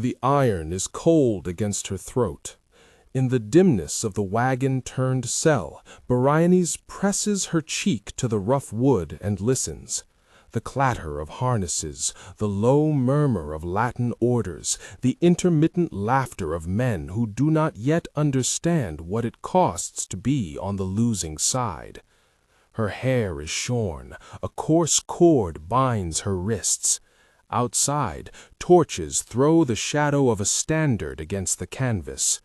The iron is cold against her throat. In the dimness of the wagon-turned cell, Brenice presses her cheek to the rough wood and listens. The clatter of harnesses, the low murmur of Latin orders, the intermittent laughter of men who do not yet understand what it costs to be on the losing side. Her hair is shorn, a coarse cord binds her wrists. Outside, torches throw the shadow of a standard against the canvas.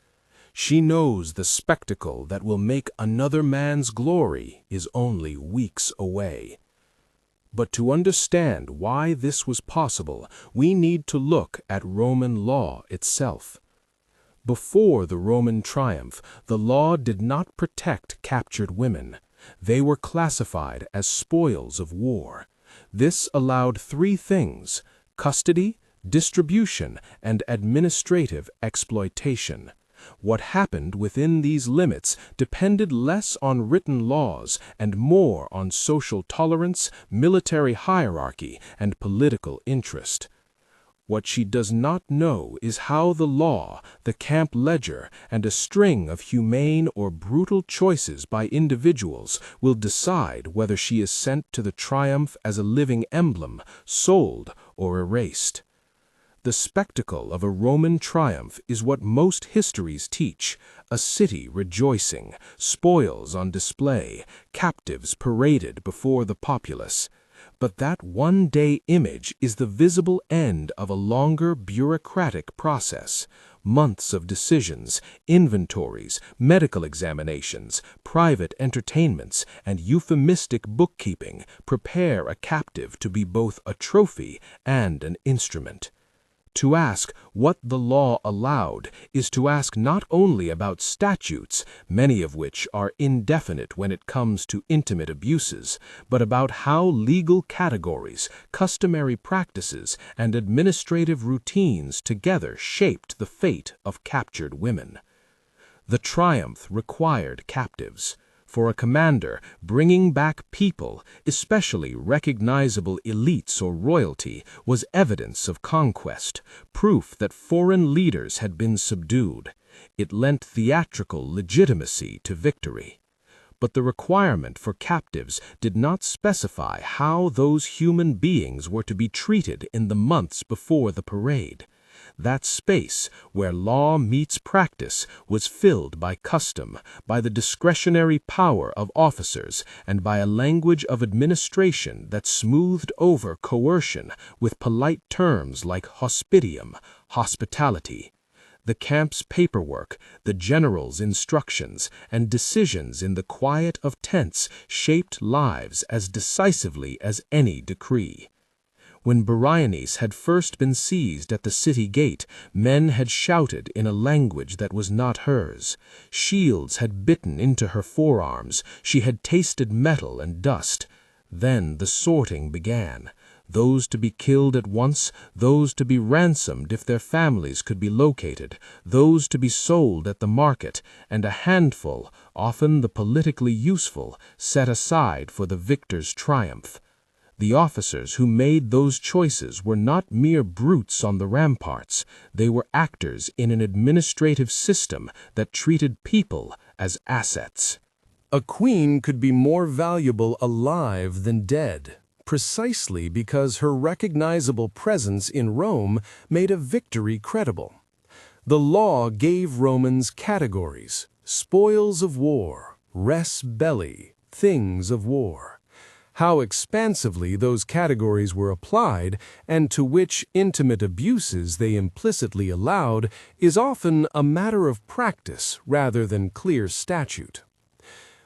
She knows the spectacle that will make another man's glory is only weeks away. But to understand why this was possible, we need to look at Roman law itself. Before the Roman triumph, the law did not protect captured women. They were classified as spoils of war. This allowed three things: custody, distribution, and administrative exploitation. What happened within these limits depended less on written laws and more on social tolerance, military hierarchy, and political interest. What she does not know is how the law, the camp ledger, and a string of humane or brutal choices by individuals will decide whether she is sent to the triumph as a living emblem, sold, or erased. The spectacle of a Roman triumph is what most histories teach: a city rejoicing, spoils on display, captives paraded before the populace. But that one-day image is the visible end of a longer bureaucratic process. Months of decisions, inventories, medical examinations, private entertainments, and euphemistic bookkeeping prepare a captive to be both a trophy and an instrument. To ask what the law allowed is to ask not only about statutes, many of which are indefinite when it comes to intimate abuses, but about how legal categories, customary practices, and administrative routines together shaped the fate of captured women. The triumph required captives. For a commander, bringing back people, especially recognizable elites or royalty, was evidence of conquest, proof that foreign leaders had been subdued. It lent theatrical legitimacy to victory. But the requirement for captives did not specify how those human beings were to be treated in the months before the parade. That space where law meets practice was filled by custom, by the discretionary power of officers, and by a language of administration that smoothed over coercion with polite terms like hospitium, hospitality. The camp's paperwork, the general's instructions, and decisions in the quiet of tents shaped lives as decisively as any decree. When Brenice had first been seized at the city gate, men had shouted in a language that was not hers. Shields had bitten into her forearms. She had tasted metal and dust. Then the sorting began. Those to be killed at once, those to be ransomed if their families could be located, those to be sold at the market, and a handful, often the politically useful, set aside for the victor's triumph. The officers who made those choices were not mere brutes on the ramparts. They were actors in an administrative system that treated people as assets. A queen could be more valuable alive than dead, precisely because her recognizable presence in Rome made a victory credible. The law gave Romans categories: spoils of war, res belli, things of war. How expansively those categories were applied and to which intimate abuses they implicitly allowed is often a matter of practice rather than clear statute.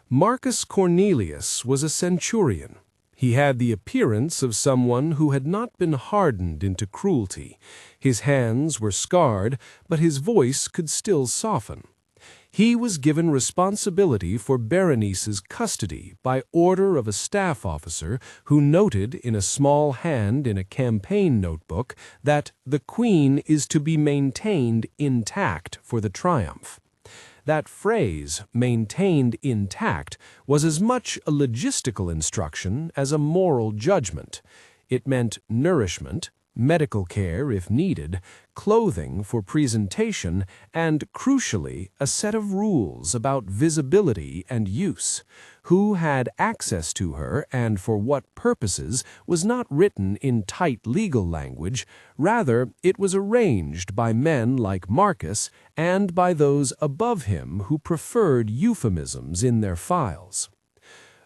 Marcus Cornelius was a centurion. He had the appearance of someone who had not been hardened into cruelty. His hands were scarred, but his voice could still soften. He was given responsibility for Berenice's custody by order of a staff officer who noted in a small hand in a campaign notebook that the queen is to be maintained intact for the triumph. That phrase, maintained intact, was as much a logistical instruction as a moral judgment. It meant nourishment, medical care if needed, clothing for presentation, and, crucially, a set of rules about visibility and use. Who had access to her and for what purposes was not written in tight legal language, rather it was arranged by men like Marcus and by those above him who preferred euphemisms in their files.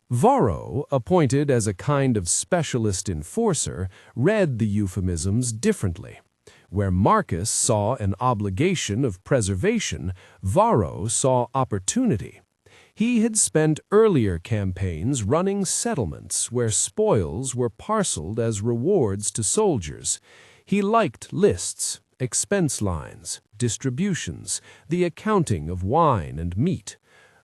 Varro, appointed as a kind of specialist enforcer, read the euphemisms differently. Where Marcus saw an obligation of preservation, Varro saw opportunity. He had spent earlier campaigns running settlements where spoils were parceled as rewards to soldiers. He liked lists, expense lines, distributions, the accounting of wine and meat.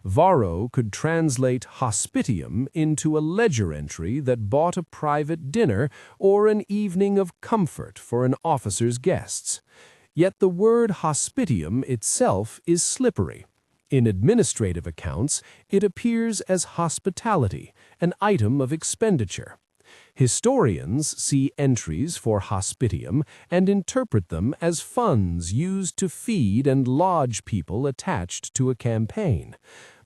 Varro could translate hospitium into a ledger entry that bought a private dinner or an evening of comfort for an officer's guests. Yet the word hospitium itself is slippery. In administrative accounts, it appears as hospitality, an item of expenditure. Historians see entries for hospitium and interpret them as funds used to feed and lodge people attached to a campaign.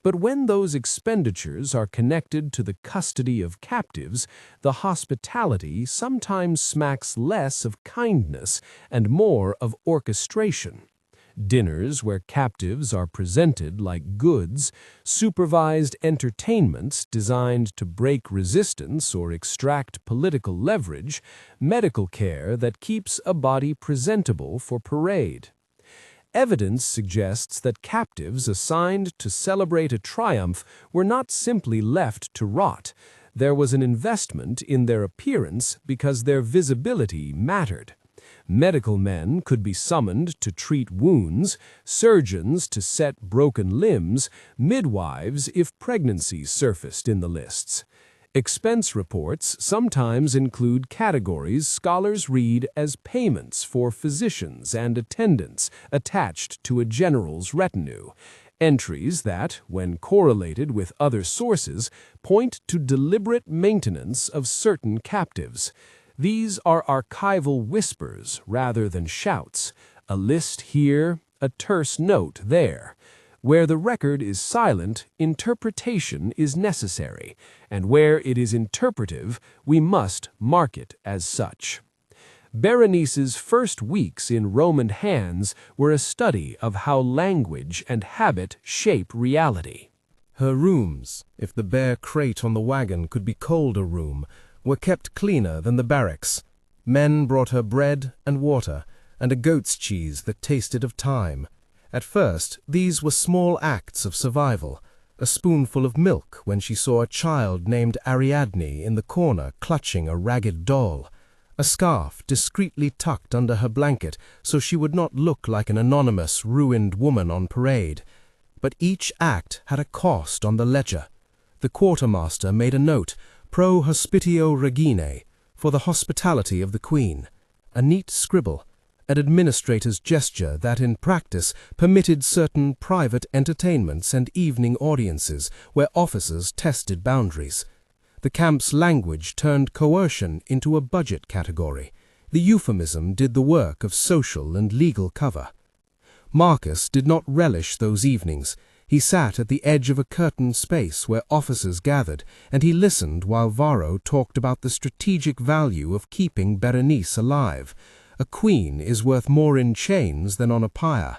But when those expenditures are connected to the custody of captives, the hospitality sometimes smacks less of kindness and more of orchestration. Dinners where captives are presented like goods, supervised entertainments designed to break resistance or extract political leverage, medical care that keeps a body presentable for parade. Evidence suggests that captives assigned to celebrate a triumph were not simply left to rot. There was an investment in their appearance because their visibility mattered. Medical men could be summoned to treat wounds, surgeons to set broken limbs, midwives if pregnancies surfaced in the lists. Expense reports sometimes include categories scholars read as payments for physicians and attendants attached to a general's retinue, entries that, when correlated with other sources, point to deliberate maintenance of certain captives. These are archival whispers rather than shouts, a list here, a terse note there. Where the record is silent, interpretation is necessary, and where it is interpretive, we must mark it as such. Berenice's first weeks in Roman hands were a study of how language and habit shape reality. Her rooms, if the bare crate on the wagon could be called a room, were kept cleaner than the barracks. Men brought her bread and water, and a goat's cheese that tasted of thyme. At first, these were small acts of survival. A spoonful of milk when she saw a child named Ariadne in the corner clutching a ragged doll. A scarf discreetly tucked under her blanket so she would not look like an anonymous, ruined woman on parade. But each act had a cost on the ledger. The quartermaster made a note, pro hospitio reginae, for the hospitality of the Queen. A neat scribble, an administrator's gesture that in practice permitted certain private entertainments and evening audiences where officers tested boundaries. The camp's language turned coercion into a budget category. The euphemism did the work of social and legal cover. Marcus did not relish those evenings. He sat at the edge of a curtained space where officers gathered, and he listened while Varro talked about the strategic value of keeping Berenice alive. A queen is worth more in chains than on a pyre.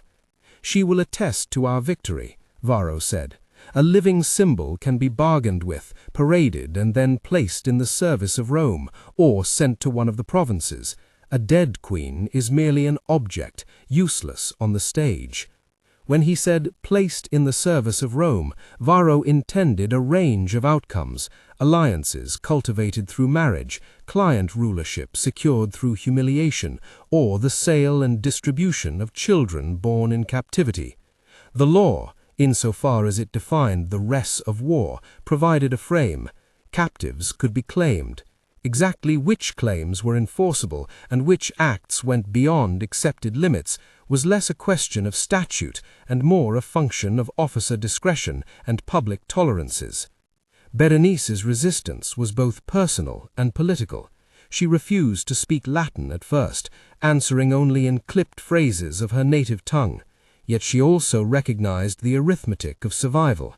She will attest to our victory, Varro said. A living symbol can be bargained with, paraded, and then placed in the service of Rome, or sent to one of the provinces. A dead queen is merely an object, useless on the stage. When he said placed in the service of Rome, Varro intended a range of outcomes: alliances cultivated through marriage, client rulership secured through humiliation, or the sale and distribution of children born in captivity. The law, insofar as it defined the res of war, provided a frame. Captives could be claimed. Exactly which claims were enforceable and which acts went beyond accepted limits was less a question of statute and more a function of officer discretion and public tolerances. Berenice's resistance was both personal and political. She refused to speak Latin at first, answering only in clipped phrases of her native tongue. Yet she also recognized the arithmetic of survival.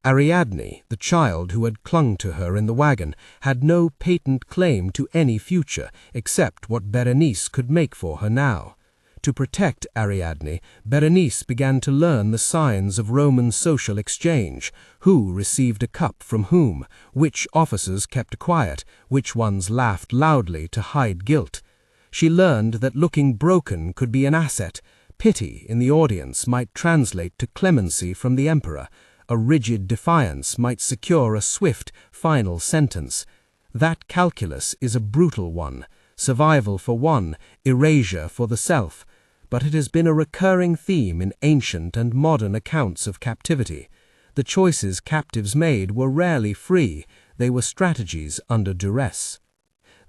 Ariadne, the child who had clung to her in the wagon, had no patent claim to any future except what Berenice could make for her now. To protect Ariadne, Berenice began to learn the signs of Roman social exchange: who received a cup from whom, which officers kept quiet, which ones laughed loudly to hide guilt. She learned that looking broken could be an asset. Pity in the audience might translate to clemency from the emperor. A rigid defiance might secure a swift, final sentence. That calculus is a brutal one: survival for one, erasure for the self. But it has been a recurring theme in ancient and modern accounts of captivity. The choices captives made were rarely free; they were strategies under duress.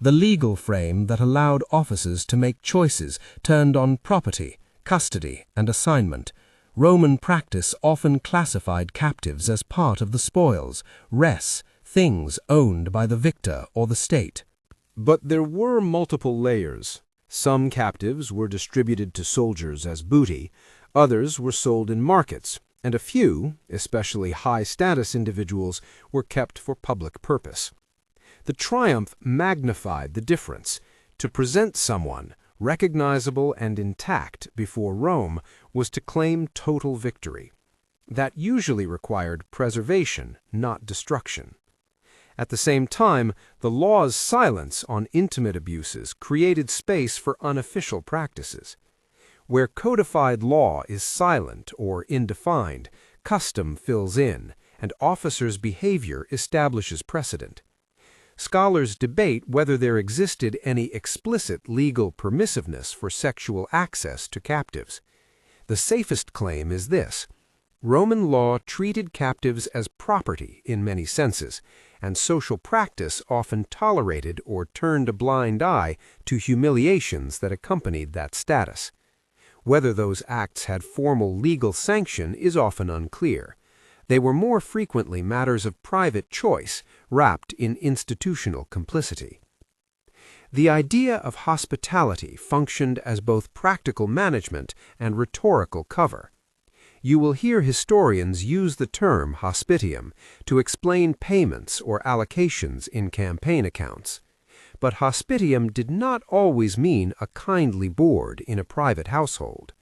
The legal frame that allowed officers to make choices turned on property, custody, and assignment. Roman practice often classified captives as part of the spoils, res, things owned by the victor or the state. But there were multiple layers. Some captives were distributed to soldiers as booty, others were sold in markets, and a few, especially high-status individuals, were kept for public purpose. The triumph magnified the difference. To present someone recognizable and intact before Rome was to claim total victory. That usually required preservation, not destruction. At the same time, the law's silence on intimate abuses created space for unofficial practices. Where codified law is silent or indefined, custom fills in, and officers' behavior establishes precedent. Scholars debate whether there existed any explicit legal permissiveness for sexual access to captives. The safest claim is this: Roman law treated captives as property in many senses, and social practice often tolerated or turned a blind eye to humiliations that accompanied that status. Whether those acts had formal legal sanction is often unclear. They were more frequently matters of private choice, wrapped in institutional complicity. The idea of hospitality functioned as both practical management and rhetorical cover. You will hear historians use the term hospitium to explain payments or allocations in campaign accounts. But hospitium did not always mean a kindly board in a private household.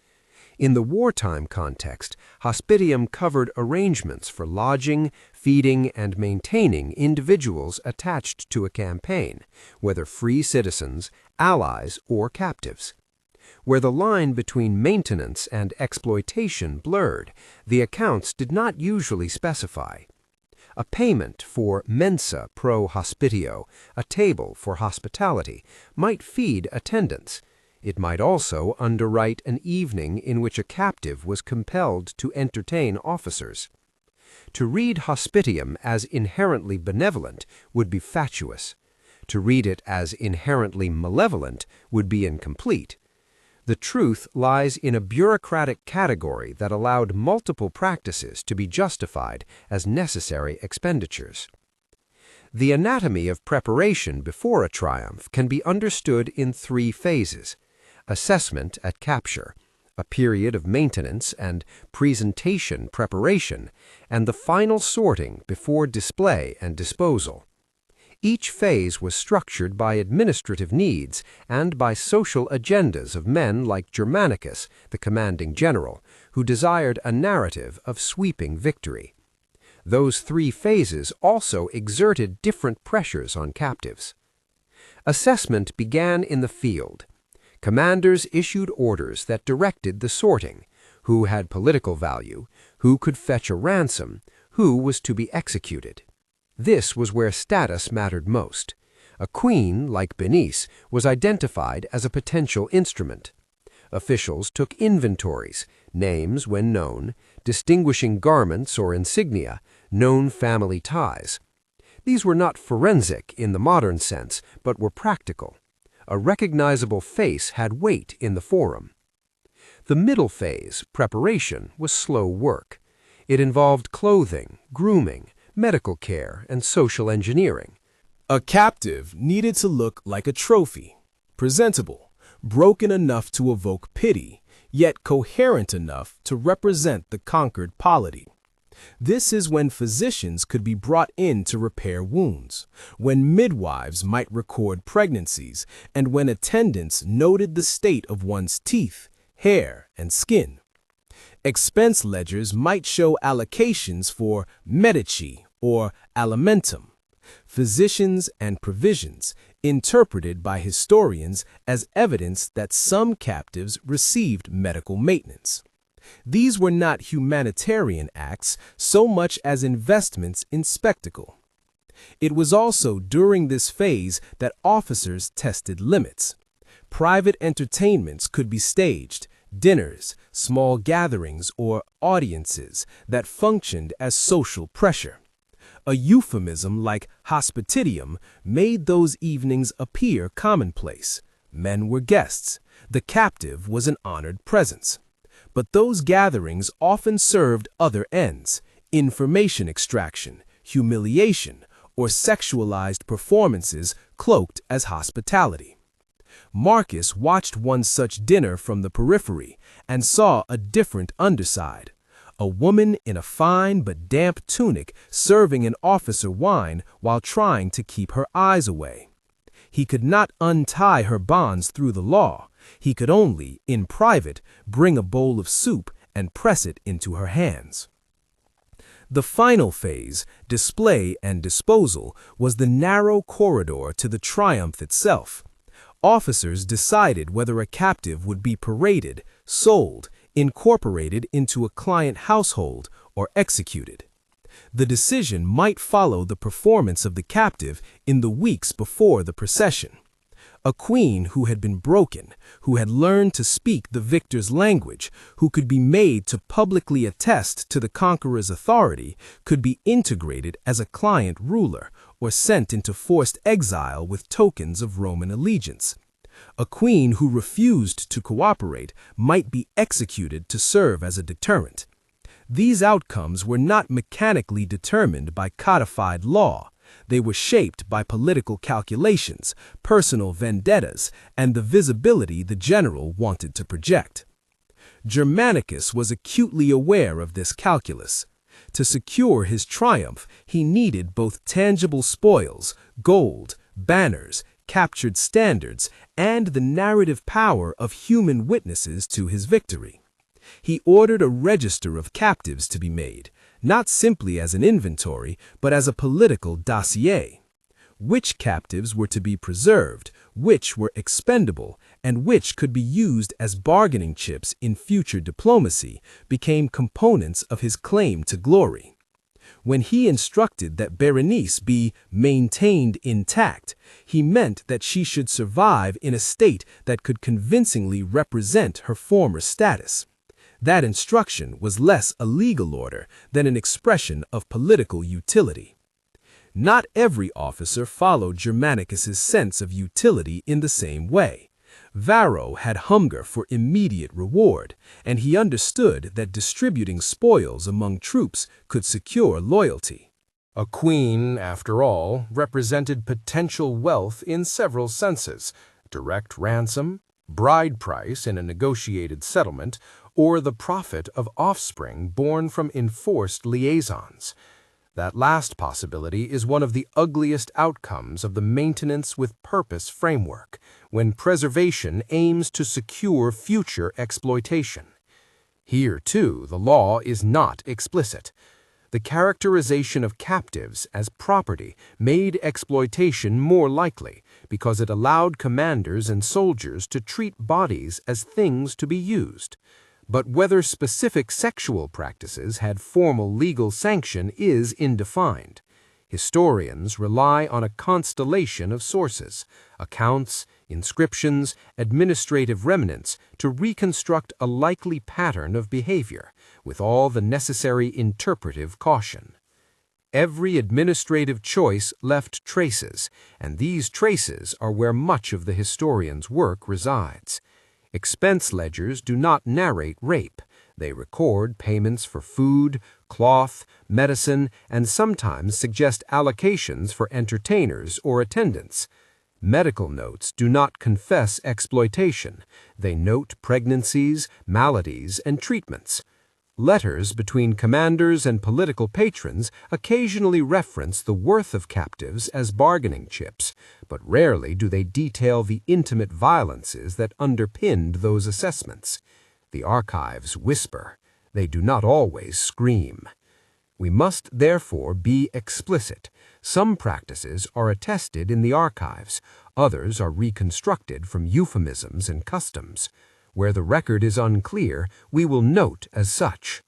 In the wartime context, hospitium covered arrangements for lodging, feeding, and maintaining individuals attached to a campaign, whether free citizens, allies, or captives. Where the line between maintenance and exploitation blurred, the accounts did not usually specify. A payment for mensa pro hospitio, a table for hospitality, might feed attendants. It might also underwrite an evening in which a captive was compelled to entertain officers. To read hospitium as inherently benevolent would be fatuous. To read it as inherently malevolent would be incomplete. The truth lies in a bureaucratic category that allowed multiple practices to be justified as necessary expenditures. The anatomy of preparation before a triumph can be understood in three phases: assessment at capture, a period of maintenance and presentation preparation, and the final sorting before display and disposal. Each phase was structured by administrative needs and by social agendas of men like Germanicus, the commanding general, who desired a narrative of sweeping victory. Those three phases also exerted different pressures on captives. Assessment began in the field. Commanders issued orders that directed the sorting: who had political value, who could fetch a ransom, who was to be executed. This was where status mattered most. A queen, like Brenice, was identified as a potential instrument. Officials took inventories, names when known, distinguishing garments or insignia, known family ties. These were not forensic in the modern sense, but were practical. A recognizable face had weight in the forum. The middle phase, preparation, was slow work. It involved clothing, grooming, medical care, and social engineering. A captive needed to look like a trophy, presentable, broken enough to evoke pity, yet coherent enough to represent the conquered polity. This is when physicians could be brought in to repair wounds, when midwives might record pregnancies, and when attendants noted the state of one's teeth, hair, and skin. Expense ledgers might show allocations for medici or alimentum, physicians and provisions, interpreted by historians as evidence that some captives received medical maintenance. These were not humanitarian acts so much as investments in spectacle. It was also during this phase that officers tested limits. Private entertainments could be staged, dinners, small gatherings, or audiences that functioned as social pressure. A euphemism like hospitium made those evenings appear commonplace. Men were guests. The captive was an honored presence. But those gatherings often served other ends: information extraction, humiliation, or sexualized performances cloaked as hospitality. Marcus watched one such dinner from the periphery and saw a different underside. A woman in a fine but damp tunic serving an officer wine while trying to keep her eyes away. He could not untie her bonds through the law. He could only, in private, bring a bowl of soup and press it into her hands. The final phase, display and disposal, was the narrow corridor to the triumph itself. Officers decided whether a captive would be paraded, sold, incorporated into a client household, or executed. The decision might follow the performance of the captive in the weeks before the procession. A queen who had been broken, who had learned to speak the victor's language, who could be made to publicly attest to the conqueror's authority, could be integrated as a client ruler or sent into forced exile with tokens of Roman allegiance. A queen who refused to cooperate might be executed to serve as a deterrent. These outcomes were not mechanically determined by codified law. They were shaped by political calculations, personal vendettas, and the visibility the general wanted to project. Germanicus was acutely aware of this calculus. To secure his triumph, he needed both tangible spoils, gold, banners, captured standards, and the narrative power of human witnesses to his victory. He ordered a register of captives to be made, not simply as an inventory, but as a political dossier. Which captives were to be preserved, which were expendable, and which could be used as bargaining chips in future diplomacy became components of his claim to glory. When he instructed that Berenice be maintained intact, he meant that she should survive in a state that could convincingly represent her former status. That instruction was less a legal order than an expression of political utility. Not every officer followed Germanicus's sense of utility in the same way. Varro had hunger for immediate reward, and he understood that distributing spoils among troops could secure loyalty. A queen, after all, represented potential wealth in several senses: direct ransom, bride price in a negotiated settlement, or the profit of offspring born from enforced liaisons. That last possibility is one of the ugliest outcomes of the maintenance with purpose framework, when preservation aims to secure future exploitation. Here, too, the law is not explicit. The characterization of captives as property made exploitation more likely because it allowed commanders and soldiers to treat bodies as things to be used. But whether specific sexual practices had formal legal sanction is indefined. Historians rely on a constellation of sources, accounts, inscriptions, administrative remnants, to reconstruct a likely pattern of behavior, with all the necessary interpretive caution. Every administrative choice left traces, and these traces are where much of the historian's work resides. Expense ledgers do not narrate rape. They record payments for food, cloth, medicine, and sometimes suggest allocations for entertainers or attendants. Medical notes do not confess exploitation. They note pregnancies, maladies, and treatments. Letters between commanders and political patrons occasionally reference the worth of captives as bargaining chips, but rarely do they detail the intimate violences that underpinned those assessments. The archives whisper. They do not always scream. We must therefore be explicit. Some practices are attested in the archives, others are reconstructed from euphemisms and customs. Where the record is unclear, we will note as such.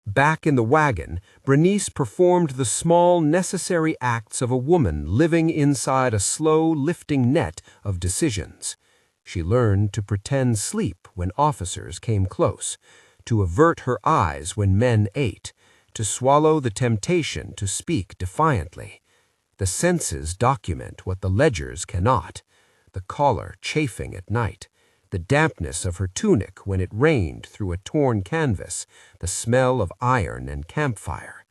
Back in the wagon, Brenice performed the small, necessary acts of a woman living inside a slow, lifting net of decisions. She learned to pretend sleep when officers came close, to avert her eyes when men ate, to swallow the temptation to speak defiantly. The senses document what the ledgers cannot, the collar chafing at night, the dampness of her tunic when it rained through a torn canvas, the smell of iron and campfire.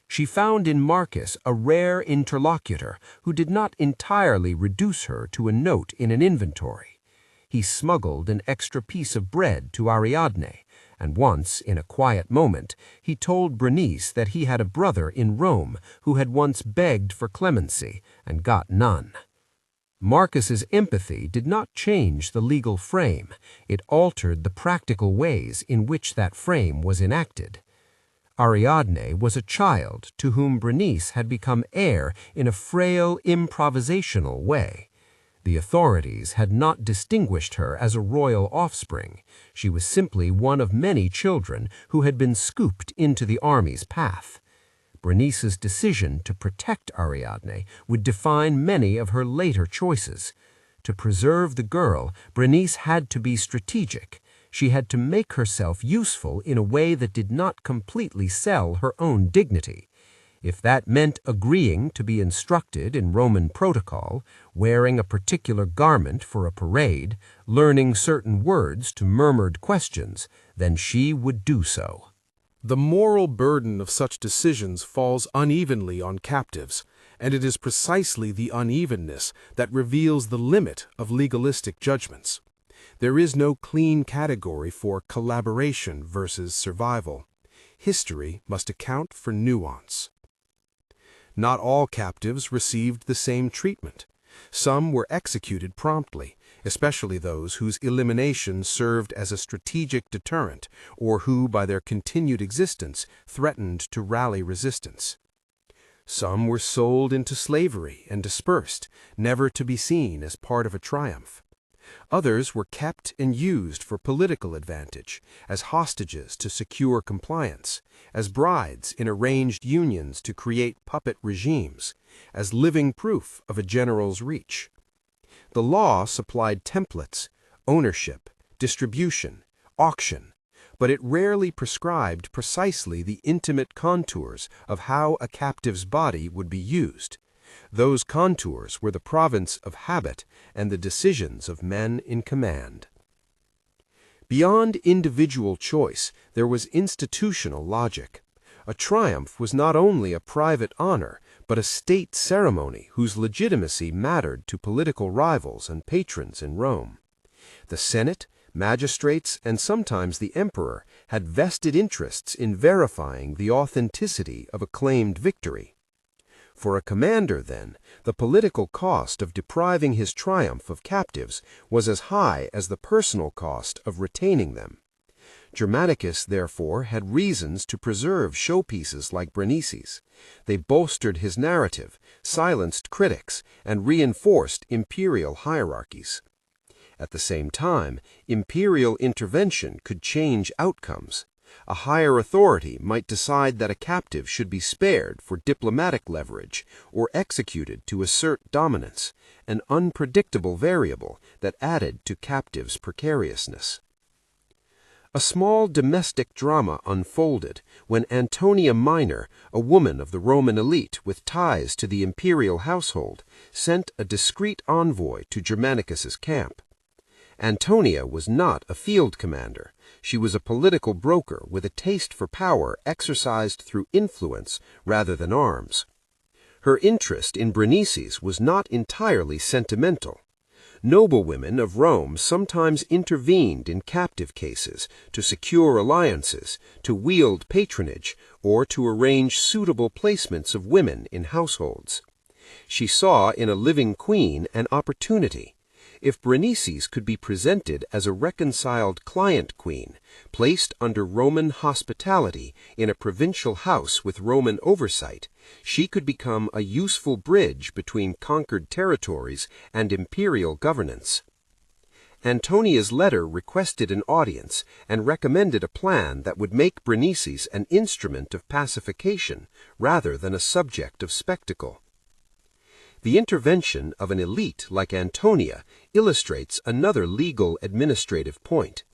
She found in Marcus a rare interlocutor who did not entirely reduce her to a note in an inventory. He smuggled an extra piece of bread to Ariadne, and once, in a quiet moment, he told Brenice that he had a brother in Rome who had once begged for clemency and got none. Marcus's empathy did not change the legal frame. It altered the practical ways in which that frame was enacted. Ariadne was a child to whom Brenice had become heir in a frail, improvisational way. The authorities had not distinguished her as a royal offspring. She was simply one of many children who had been scooped into the army's path. Brenice's decision to protect Ariadne would define many of her later choices. To preserve the girl, Brenice had to be strategic. She had to make herself useful in a way that did not completely sell her own dignity. If that meant agreeing to be instructed in Roman protocol, wearing a particular garment for a parade, learning certain words to murmured questions, then she would do so. The moral burden of such decisions falls unevenly on captives, and it is precisely the unevenness that reveals the limit of legalistic judgments. There is no clean category for collaboration versus survival. History must account for nuance. Not all captives received the same treatment. Some were executed promptly, especially those whose elimination served as a strategic deterrent or who, by their continued existence, threatened to rally resistance. Some were sold into slavery and dispersed, never to be seen as part of a triumph. Others were kept and used for political advantage, as hostages to secure compliance, as brides in arranged unions to create puppet regimes, as living proof of a general's reach. The law supplied templates, ownership, distribution, auction, but it rarely prescribed precisely the intimate contours of how a captive's body would be used. Those contours were the province of habit and the decisions of men in command. Beyond individual choice, there was institutional logic. A triumph was not only a private honor, but a state ceremony whose legitimacy mattered to political rivals and patrons in Rome. The Senate, magistrates, and sometimes the emperor had vested interests in verifying the authenticity of a claimed victory. For a commander, then, the political cost of depriving his triumph of captives was as high as the personal cost of retaining them. Germanicus, therefore, had reasons to preserve showpieces like Brenice's. They bolstered his narrative, silenced critics, and reinforced imperial hierarchies. At the same time, imperial intervention could change outcomes. A higher authority might decide that a captive should be spared for diplomatic leverage or executed to assert dominance, an unpredictable variable that added to captives' precariousness. A small domestic drama unfolded when Antonia Minor, a woman of the Roman elite with ties to the imperial household, sent a discreet envoy to Germanicus's camp. Antonia was not a field commander. She was a political broker with a taste for power exercised through influence rather than arms. Her interest in Brenices was not entirely sentimental. Noblewomen of Rome sometimes intervened in captive cases to secure alliances, to wield patronage, or to arrange suitable placements of women in households. She saw in a living queen an opportunity. If Brenices could be presented as a reconciled client queen, placed under Roman hospitality in a provincial house with Roman oversight, she could become a useful bridge between conquered territories and imperial governance. Antonia's letter requested an audience and recommended a plan that would make Brenices an instrument of pacification rather than a subject of spectacle. The intervention of an elite like Antonia illustrates another legal administrative point.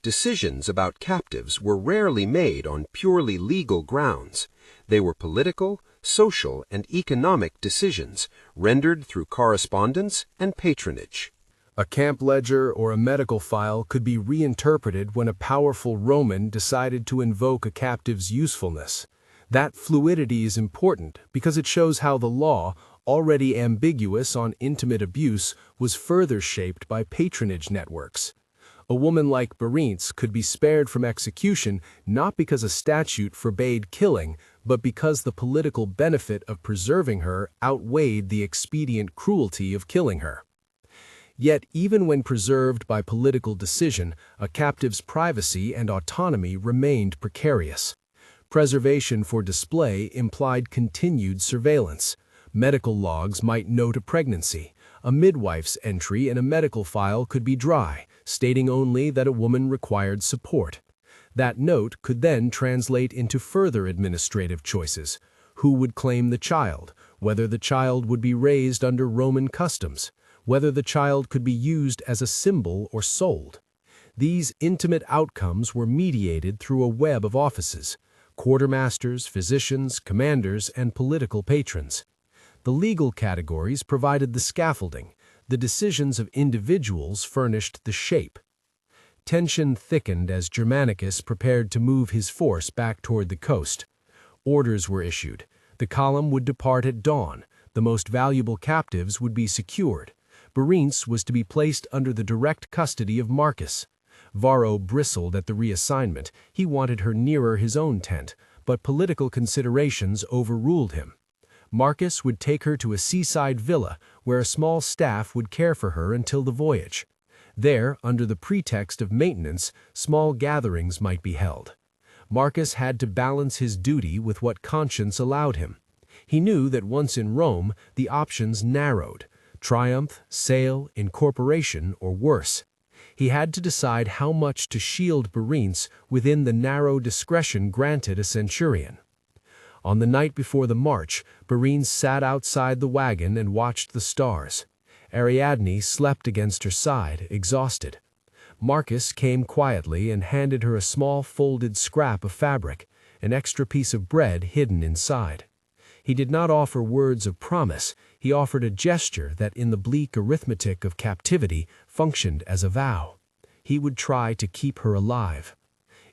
Decisions about captives were rarely made on purely legal grounds. They were political, social, and economic decisions rendered through correspondence and patronage. A camp ledger or a medical file could be reinterpreted when a powerful Roman decided to invoke a captive's usefulness. That fluidity is important because it shows how the law, already ambiguous on intimate abuse, was further shaped by patronage networks. A woman like Brenice could be spared from execution not because a statute forbade killing, but because the political benefit of preserving her outweighed the expedient cruelty of killing her. Yet, even when preserved by political decision, a captive's privacy and autonomy remained precarious. Preservation for display implied continued surveillance. Medical logs might note a pregnancy. A midwife's entry in a medical file could be dry, stating only that a woman required support. That note could then translate into further administrative choices. Who would claim the child? Whether the child would be raised under Roman customs? Whether the child could be used as a symbol or sold? These intimate outcomes were mediated through a web of offices: quartermasters, physicians, commanders, and political patrons. The legal categories provided the scaffolding. The decisions of individuals furnished the shape. Tension thickened as Germanicus prepared to move his force back toward the coast. Orders were issued. The column would depart at dawn. The most valuable captives would be secured. Brenice was to be placed under the direct custody of Marcus. Varro bristled at the reassignment. He wanted her nearer his own tent, but political considerations overruled him. Marcus would take her to a seaside villa where a small staff would care for her until the voyage. There, under the pretext of maintenance, small gatherings might be held. Marcus had to balance his duty with what conscience allowed him. He knew that once in Rome, the options narrowed: triumph, sale, incorporation, or worse. He had to decide how much to shield Brenice within the narrow discretion granted a centurion. On the night before the march, Brenice sat outside the wagon and watched the stars. Ariadne slept against her side, exhausted. Marcus came quietly and handed her a small folded scrap of fabric, an extra piece of bread hidden inside. He did not offer words of promise. He offered a gesture that in the bleak arithmetic of captivity functioned as a vow. He would try to keep her alive.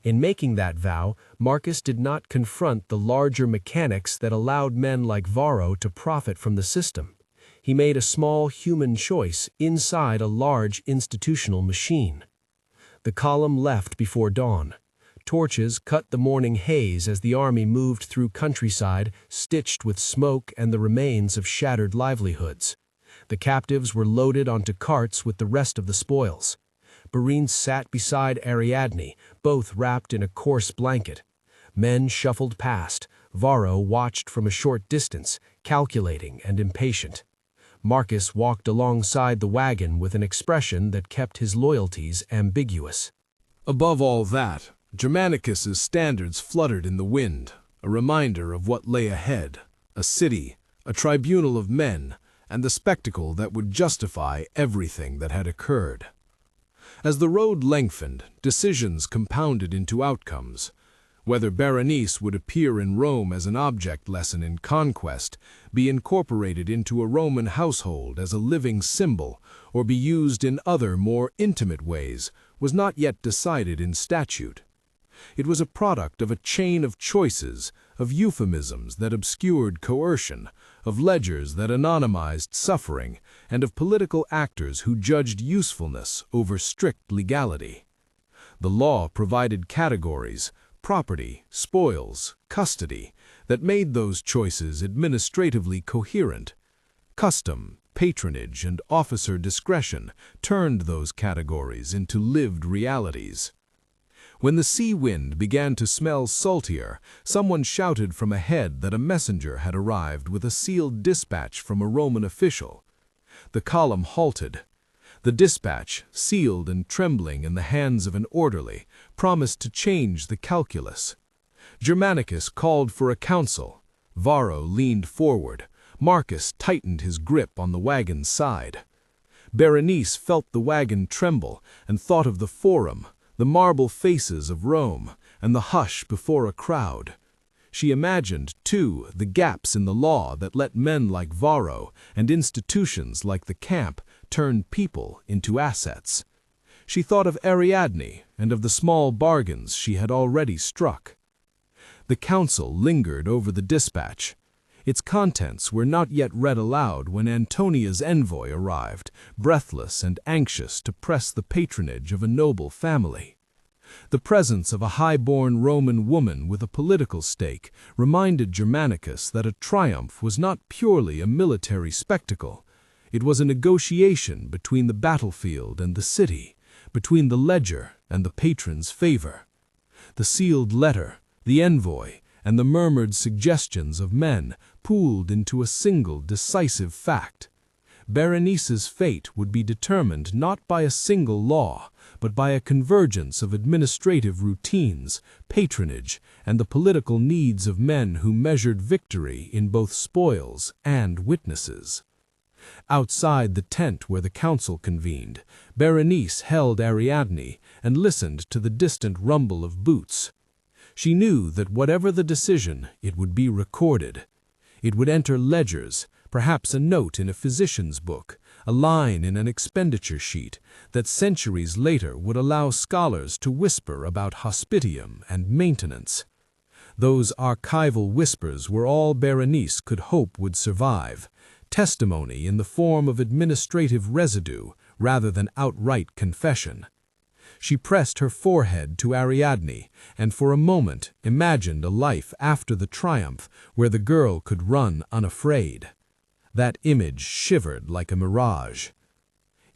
In making that vow, Marcus did not confront the larger mechanics that allowed men like Varro to profit from the system. He made a small human choice inside a large institutional machine. The column left before dawn. Torches cut the morning haze as the army moved through countryside stitched with smoke and the remains of shattered livelihoods. The captives were loaded onto carts with the rest of the spoils. Brenice sat beside Ariadne, both wrapped in a coarse blanket. Men shuffled past. Varro watched from a short distance, calculating and impatient. Marcus walked alongside the wagon with an expression that kept his loyalties ambiguous. Above all that, Germanicus's standards fluttered in the wind, a reminder of what lay ahead: a city, a tribunal of men, and the spectacle that would justify everything that had occurred. As the road lengthened, decisions compounded into outcomes. Whether Berenice would appear in Rome as an object lesson in conquest, be incorporated into a Roman household as a living symbol, or be used in other, more intimate ways, was not yet decided in statute. It was a product of a chain of choices, of euphemisms that obscured coercion, of ledgers that anonymized suffering, and of political actors who judged usefulness over strict legality. The law provided categories, property, spoils, custody, that made those choices administratively coherent. Custom, patronage, and officer discretion turned those categories into lived realities. When the sea wind began to smell saltier, someone shouted from ahead that a messenger had arrived with a sealed dispatch from a Roman official. The column halted. The dispatch, sealed and trembling in the hands of an orderly, promised to change the calculus. Germanicus called for a council. Varro leaned forward. Marcus tightened his grip on the wagon's side. Berenice felt the wagon tremble and thought of the Forum, the marble faces of Rome, and the hush before a crowd. She imagined, too, the gaps in the law that let men like Varro and institutions like the camp turn people into assets. She thought of Ariadne and of the small bargains she had already struck. The council lingered over the dispatch. Its contents were not yet read aloud when Antonia's envoy arrived, breathless and anxious to press the patronage of a noble family. The presence of a high-born Roman woman with a political stake reminded Germanicus that a triumph was not purely a military spectacle. It was a negotiation between the battlefield and the city, between the ledger and the patron's favor. The sealed letter, the envoy, and the murmured suggestions of men pooled into a single decisive fact. Berenice's fate would be determined not by a single law, but by a convergence of administrative routines, patronage, and the political needs of men who measured victory in both spoils and witnesses. Outside the tent where the council convened, Berenice held Ariadne and listened to the distant rumble of boots. She knew that whatever the decision, it would be recorded. It would enter ledgers, perhaps a note in a physician's book, a line in an expenditure sheet, that centuries later would allow scholars to whisper about hospitium and maintenance. Those archival whispers were all Berenice could hope would survive, testimony in the form of administrative residue rather than outright confession. She pressed her forehead to Ariadne and for a moment imagined a life after the triumph where the girl could run unafraid. That image shivered like a mirage.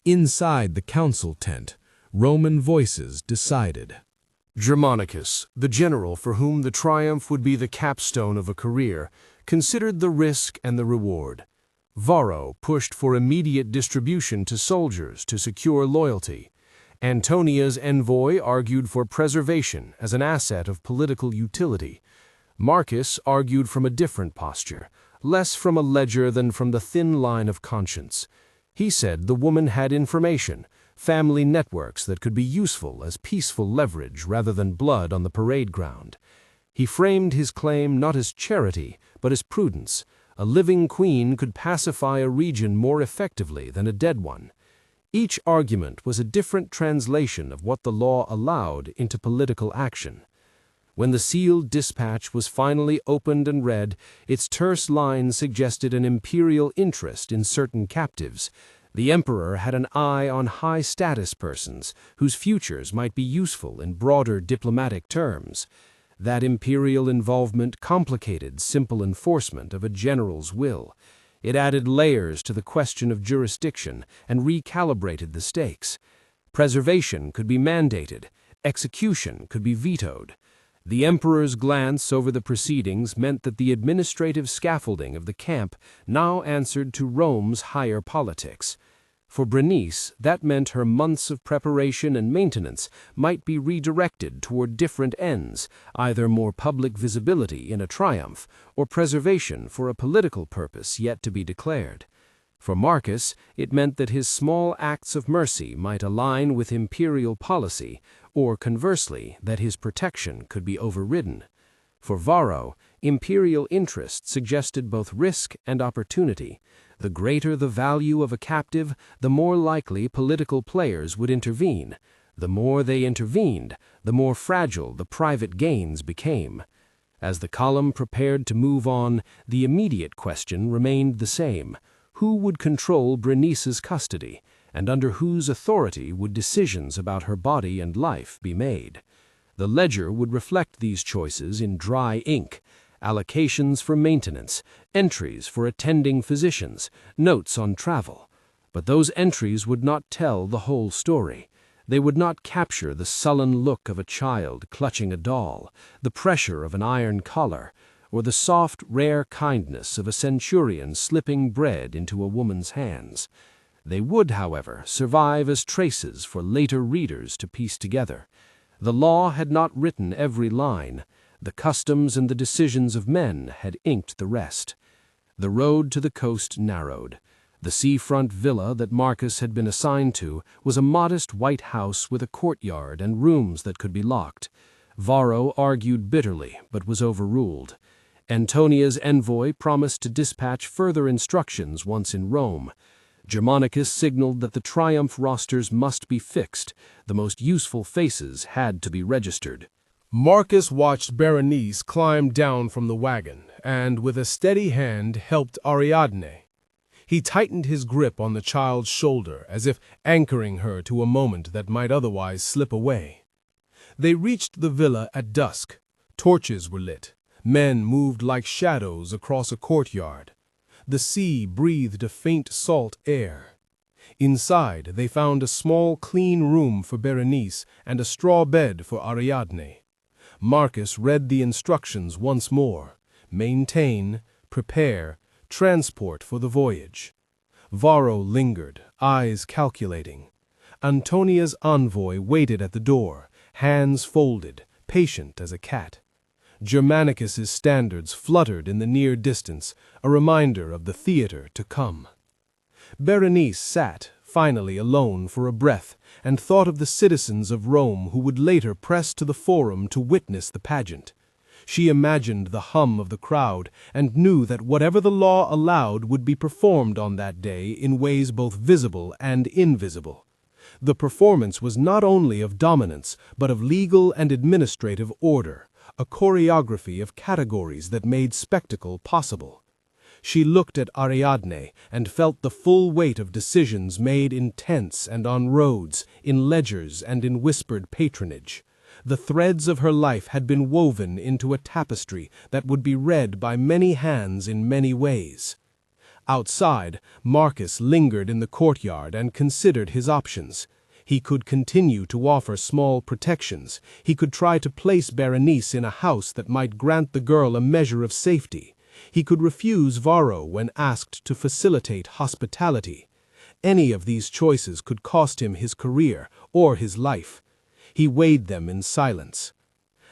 Inside the council tent, Roman voices decided. Germanicus, the general for whom the triumph would be the capstone of a career, considered the risk and the reward. Varro pushed for immediate distribution to soldiers to secure loyalty. Antonia's envoy argued for preservation as an asset of political utility. Marcus argued from a different posture, less from a ledger than from the thin line of conscience. He said the woman had information, family networks that could be useful as peaceful leverage rather than blood on the parade ground. He framed his claim not as charity, but as prudence. A living queen could pacify a region more effectively than a dead one. Each argument was a different translation of what the law allowed into political action. When the sealed dispatch was finally opened and read, its terse lines suggested an imperial interest in certain captives. The emperor had an eye on high-status persons whose futures might be useful in broader diplomatic terms. That imperial involvement complicated simple enforcement of a general's will. It added layers to the question of jurisdiction and recalibrated the stakes. Preservation could be mandated, execution could be vetoed. The emperor's glance over the proceedings meant that the administrative scaffolding of the camp now answered to Rome's higher politics. For Brenice, that meant her months of preparation and maintenance might be redirected toward different ends, either more public visibility in a triumph or preservation for a political purpose yet to be declared. For Marcus, it meant that his small acts of mercy might align with imperial policy, or conversely, that his protection could be overridden. For Varro, imperial interest suggested both risk and opportunity. The greater the value of a captive, the more likely political players would intervene. The more they intervened, the more fragile the private gains became. As the column prepared to move on, the immediate question remained the same: who would control Brenice's custody, and under whose authority would decisions about her body and life be made? The ledger would reflect these choices in dry ink: allocations for maintenance, entries for attending physicians, notes on travel. But those entries would not tell the whole story. They would not capture the sullen look of a child clutching a doll, the pressure of an iron collar, or the soft, rare kindness of a centurion slipping bread into a woman's hands. They would, however, survive as traces for later readers to piece together. The law had not written every line. The customs and the decisions of men had inked the rest. The road to the coast narrowed. The seafront villa that Marcus had been assigned to was a modest white house with a courtyard and rooms that could be locked. Varro argued bitterly, but was overruled. Antonia's envoy promised to dispatch further instructions once in Rome. Germanicus signaled that the triumph rosters must be fixed. The most useful faces had to be registered. Marcus watched Berenice climb down from the wagon and, with a steady hand, helped Ariadne. He tightened his grip on the child's shoulder, as if anchoring her to a moment that might otherwise slip away. They reached the villa at dusk. Torches were lit. Men moved like shadows across a courtyard. The sea breathed a faint salt air. Inside, they found a small, clean room for Berenice and a straw bed for Ariadne. Marcus read the instructions once more: maintain, prepare, transport for the voyage. Varro lingered, eyes calculating. Antonia's envoy waited at the door, hands folded, patient as a cat. Germanicus's standards fluttered in the near distance, a reminder of the theater to come. Berenice sat, finally alone for a breath, and thought of the citizens of Rome who would later press to the forum to witness the pageant. She imagined the hum of the crowd and knew that whatever the law allowed would be performed on that day in ways both visible and invisible. The performance was not only of dominance, but of legal and administrative order, a choreography of categories that made spectacle possible. She looked at Ariadne and felt the full weight of decisions made in tents and on roads, in ledgers and in whispered patronage. The threads of her life had been woven into a tapestry that would be read by many hands in many ways. Outside, Marcus lingered in the courtyard and considered his options. He could continue to offer small protections. He could try to place Berenice in a house that might grant the girl a measure of safety. He could refuse Varro when asked to facilitate hospitality. Any of these choices could cost him his career or his life. He weighed them in silence.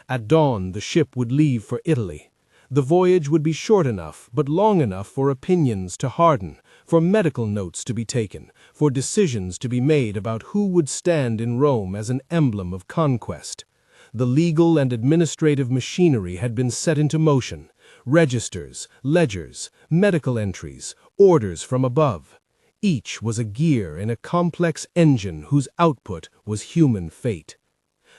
At dawn, the ship would leave for Italy. The voyage would be short enough, but long enough for opinions to harden, for medical notes to be taken, for decisions to be made about who would stand in Rome as an emblem of conquest. The legal and administrative machinery had been set into motion: registers, ledgers, medical entries, orders from above. Each was a gear in a complex engine whose output was human fate.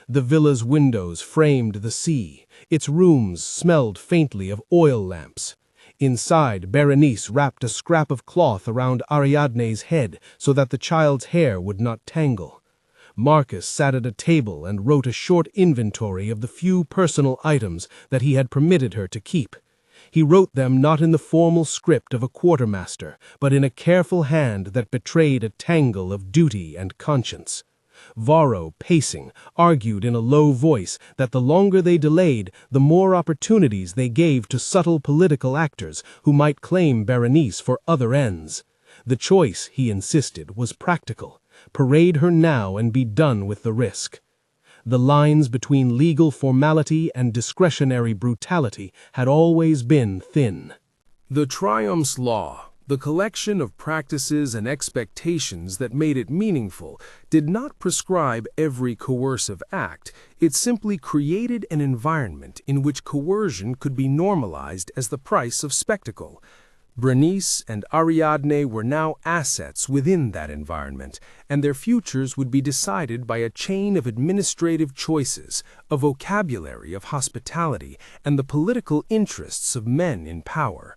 The villa's windows framed the sea. Its rooms smelled faintly of oil lamps. Inside, Berenice wrapped a scrap of cloth around Ariadne's head so that the child's hair would not tangle. Marcus sat at a table and wrote a short inventory of the few personal items that he had permitted her to keep. He wrote them not in the formal script of a quartermaster, but in a careful hand that betrayed a tangle of duty and conscience. Varro, pacing, argued in a low voice that the longer they delayed, the more opportunities they gave to subtle political actors who might claim Berenice for other ends. The choice, he insisted, was practical: parade her now and be done with the risk. The lines between legal formality and discretionary brutality had always been thin. The triumph's law, the collection of practices and expectations that made it meaningful, did not prescribe every coercive act. It simply created an environment in which coercion could be normalized as the price of spectacle. Brenice and Ariadne were now assets within that environment, and their futures would be decided by a chain of administrative choices, a vocabulary of hospitality, and the political interests of men in power.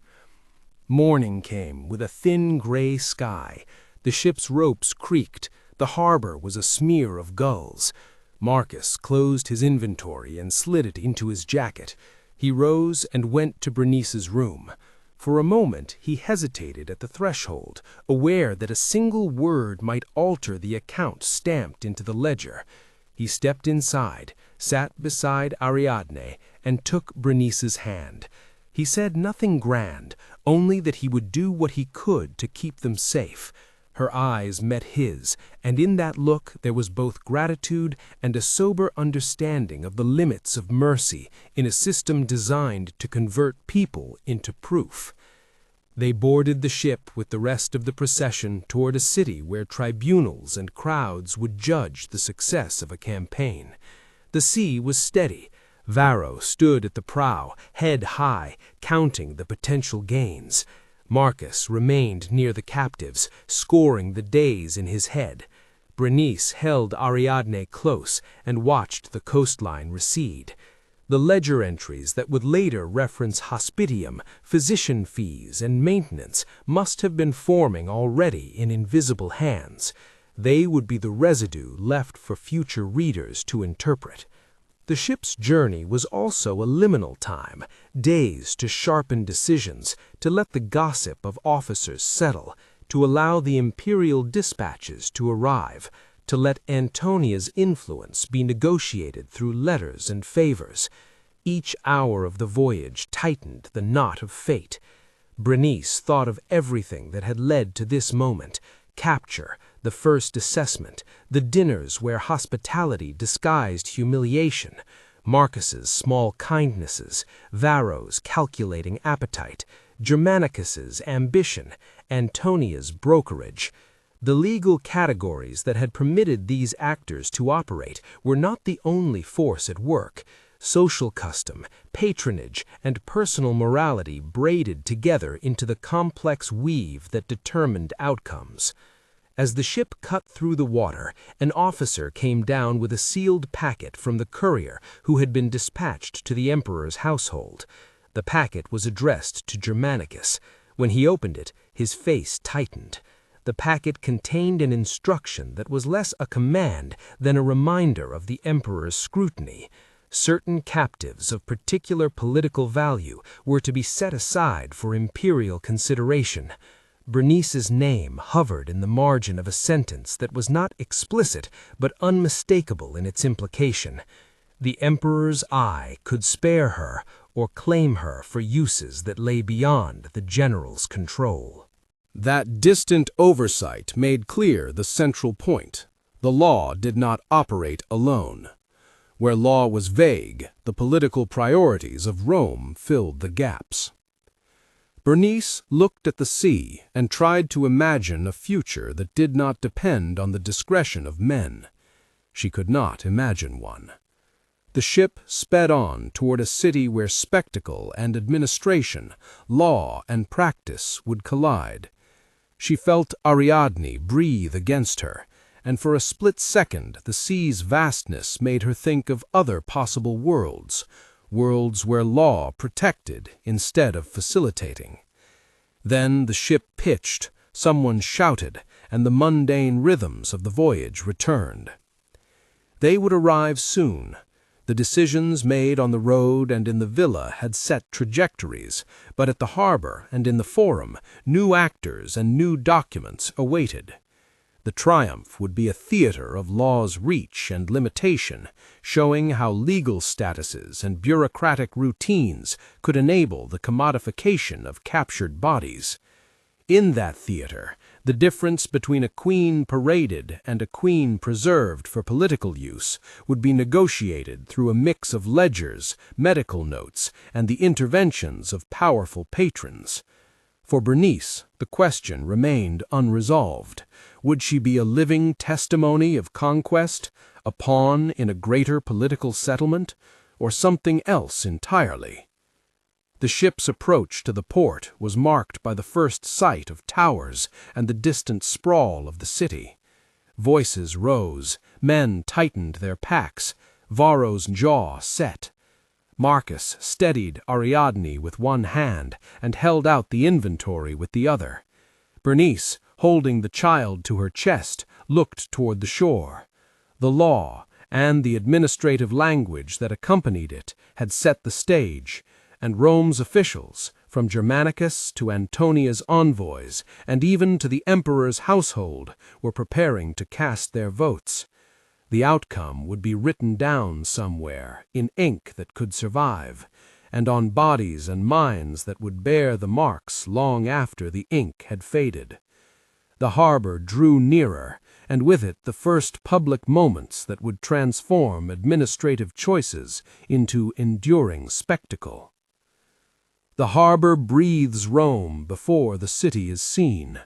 Morning came with a thin gray sky. The ship's ropes creaked. The harbor was a smear of gulls. Marcus closed his inventory and slid it into his jacket. He rose and went to Brenice's room. For a moment he hesitated at the threshold, aware that a single word might alter the account stamped into the ledger. He stepped inside, sat beside Ariadne, and took Brenice's hand. He said nothing grand, only that he would do what he could to keep them safe. Her eyes met his, and in that look there was both gratitude and a sober understanding of the limits of mercy in a system designed to convert people into proof. They boarded the ship with the rest of the procession toward a city where tribunals and crowds would judge the success of a campaign. The sea was steady. Varro stood at the prow, head high, counting the potential gains. Marcus remained near the captives, scoring the days in his head. Brenice held Ariadne close and watched the coastline recede. The ledger entries that would later reference hospitium, physician fees, and maintenance must have been forming already in invisible hands. They would be the residue left for future readers to interpret. The ship's journey was also a liminal time, days to sharpen decisions, to let the gossip of officers settle, to allow the imperial dispatches to arrive, to let Antonia's influence be negotiated through letters and favors. Each hour of the voyage tightened the knot of fate. Brenice thought of everything that had led to this moment: capture, the first assessment, the dinners where hospitality disguised humiliation, Marcus's small kindnesses, Varro's calculating appetite, Germanicus's ambition, Antonia's brokerage. The legal categories that had permitted these actors to operate were not the only force at work. Social custom, patronage, and personal morality braided together into the complex weave that determined outcomes. As the ship cut through the water, an officer came down with a sealed packet from the courier who had been dispatched to the emperor's household. The packet was addressed to Germanicus. When he opened it, his face tightened. The packet contained an instruction that was less a command than a reminder of the emperor's scrutiny. Certain captives of particular political value were to be set aside for imperial consideration. Brenice's name hovered in the margin of a sentence that was not explicit but unmistakable in its implication. The emperor's eye could spare her or claim her for uses that lay beyond the general's control. That distant oversight made clear the central point. The law did not operate alone. Where law was vague, the political priorities of Rome filled the gaps. Brenice looked at the sea and tried to imagine a future that did not depend on the discretion of men. She could not imagine one. The ship sped on toward a city where spectacle and administration, law and practice would collide. She felt Ariadne breathe against her, and for a split second the sea's vastness made her think of other possible worlds where law protected instead of facilitating. Then the ship pitched, someone shouted, and the mundane rhythms of the voyage returned. They would arrive soon. The decisions made on the road and in the villa had set trajectories, but at the harbor and in the forum, new actors and new documents awaited. The triumph would be a theater of law's reach and limitation, showing how legal statuses and bureaucratic routines could enable the commodification of captured bodies. In that theater, the difference between a queen paraded and a queen preserved for political use would be negotiated through a mix of ledgers, medical notes, and the interventions of powerful patrons. For Brenice, the question remained unresolved. Would she be a living testimony of conquest, a pawn in a greater political settlement, or something else entirely? The ship's approach to the port was marked by the first sight of towers and the distant sprawl of the city. Voices rose, men tightened their packs, Varro's jaw set. Marcus steadied Ariadne with one hand and held out the inventory with the other. Brenice, holding the child to her chest, looked toward the shore. The law, and the administrative language that accompanied it, had set the stage, and Rome's officials, from Germanicus to Antonia's envoys, and even to the emperor's household, were preparing to cast their votes. The outcome would be written down somewhere, in ink that could survive, and on bodies and minds that would bear the marks long after the ink had faded. The harbor drew nearer, and with it the first public moments that would transform administrative choices into enduring spectacle. The harbor breathes Rome before the city is seen.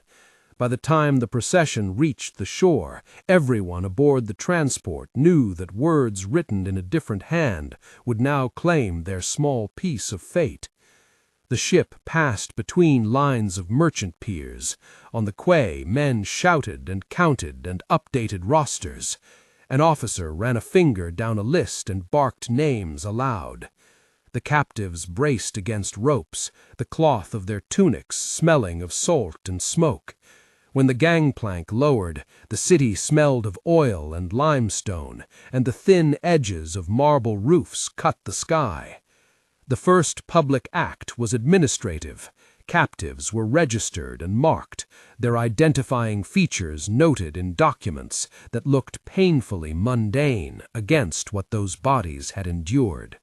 By the time the procession reached the shore, everyone aboard the transport knew that words written in a different hand would now claim their small piece of fate. The ship passed between lines of merchant piers. On the quay, men shouted and counted and updated rosters. An officer ran a finger down a list and barked names aloud. The captives braced against ropes, the cloth of their tunics smelling of salt and smoke. When the gangplank lowered, the city smelled of oil and limestone, and the thin edges of marble roofs cut the sky. The first public act was administrative. Captives were registered and marked, their identifying features noted in documents that looked painfully mundane against what those bodies had endured.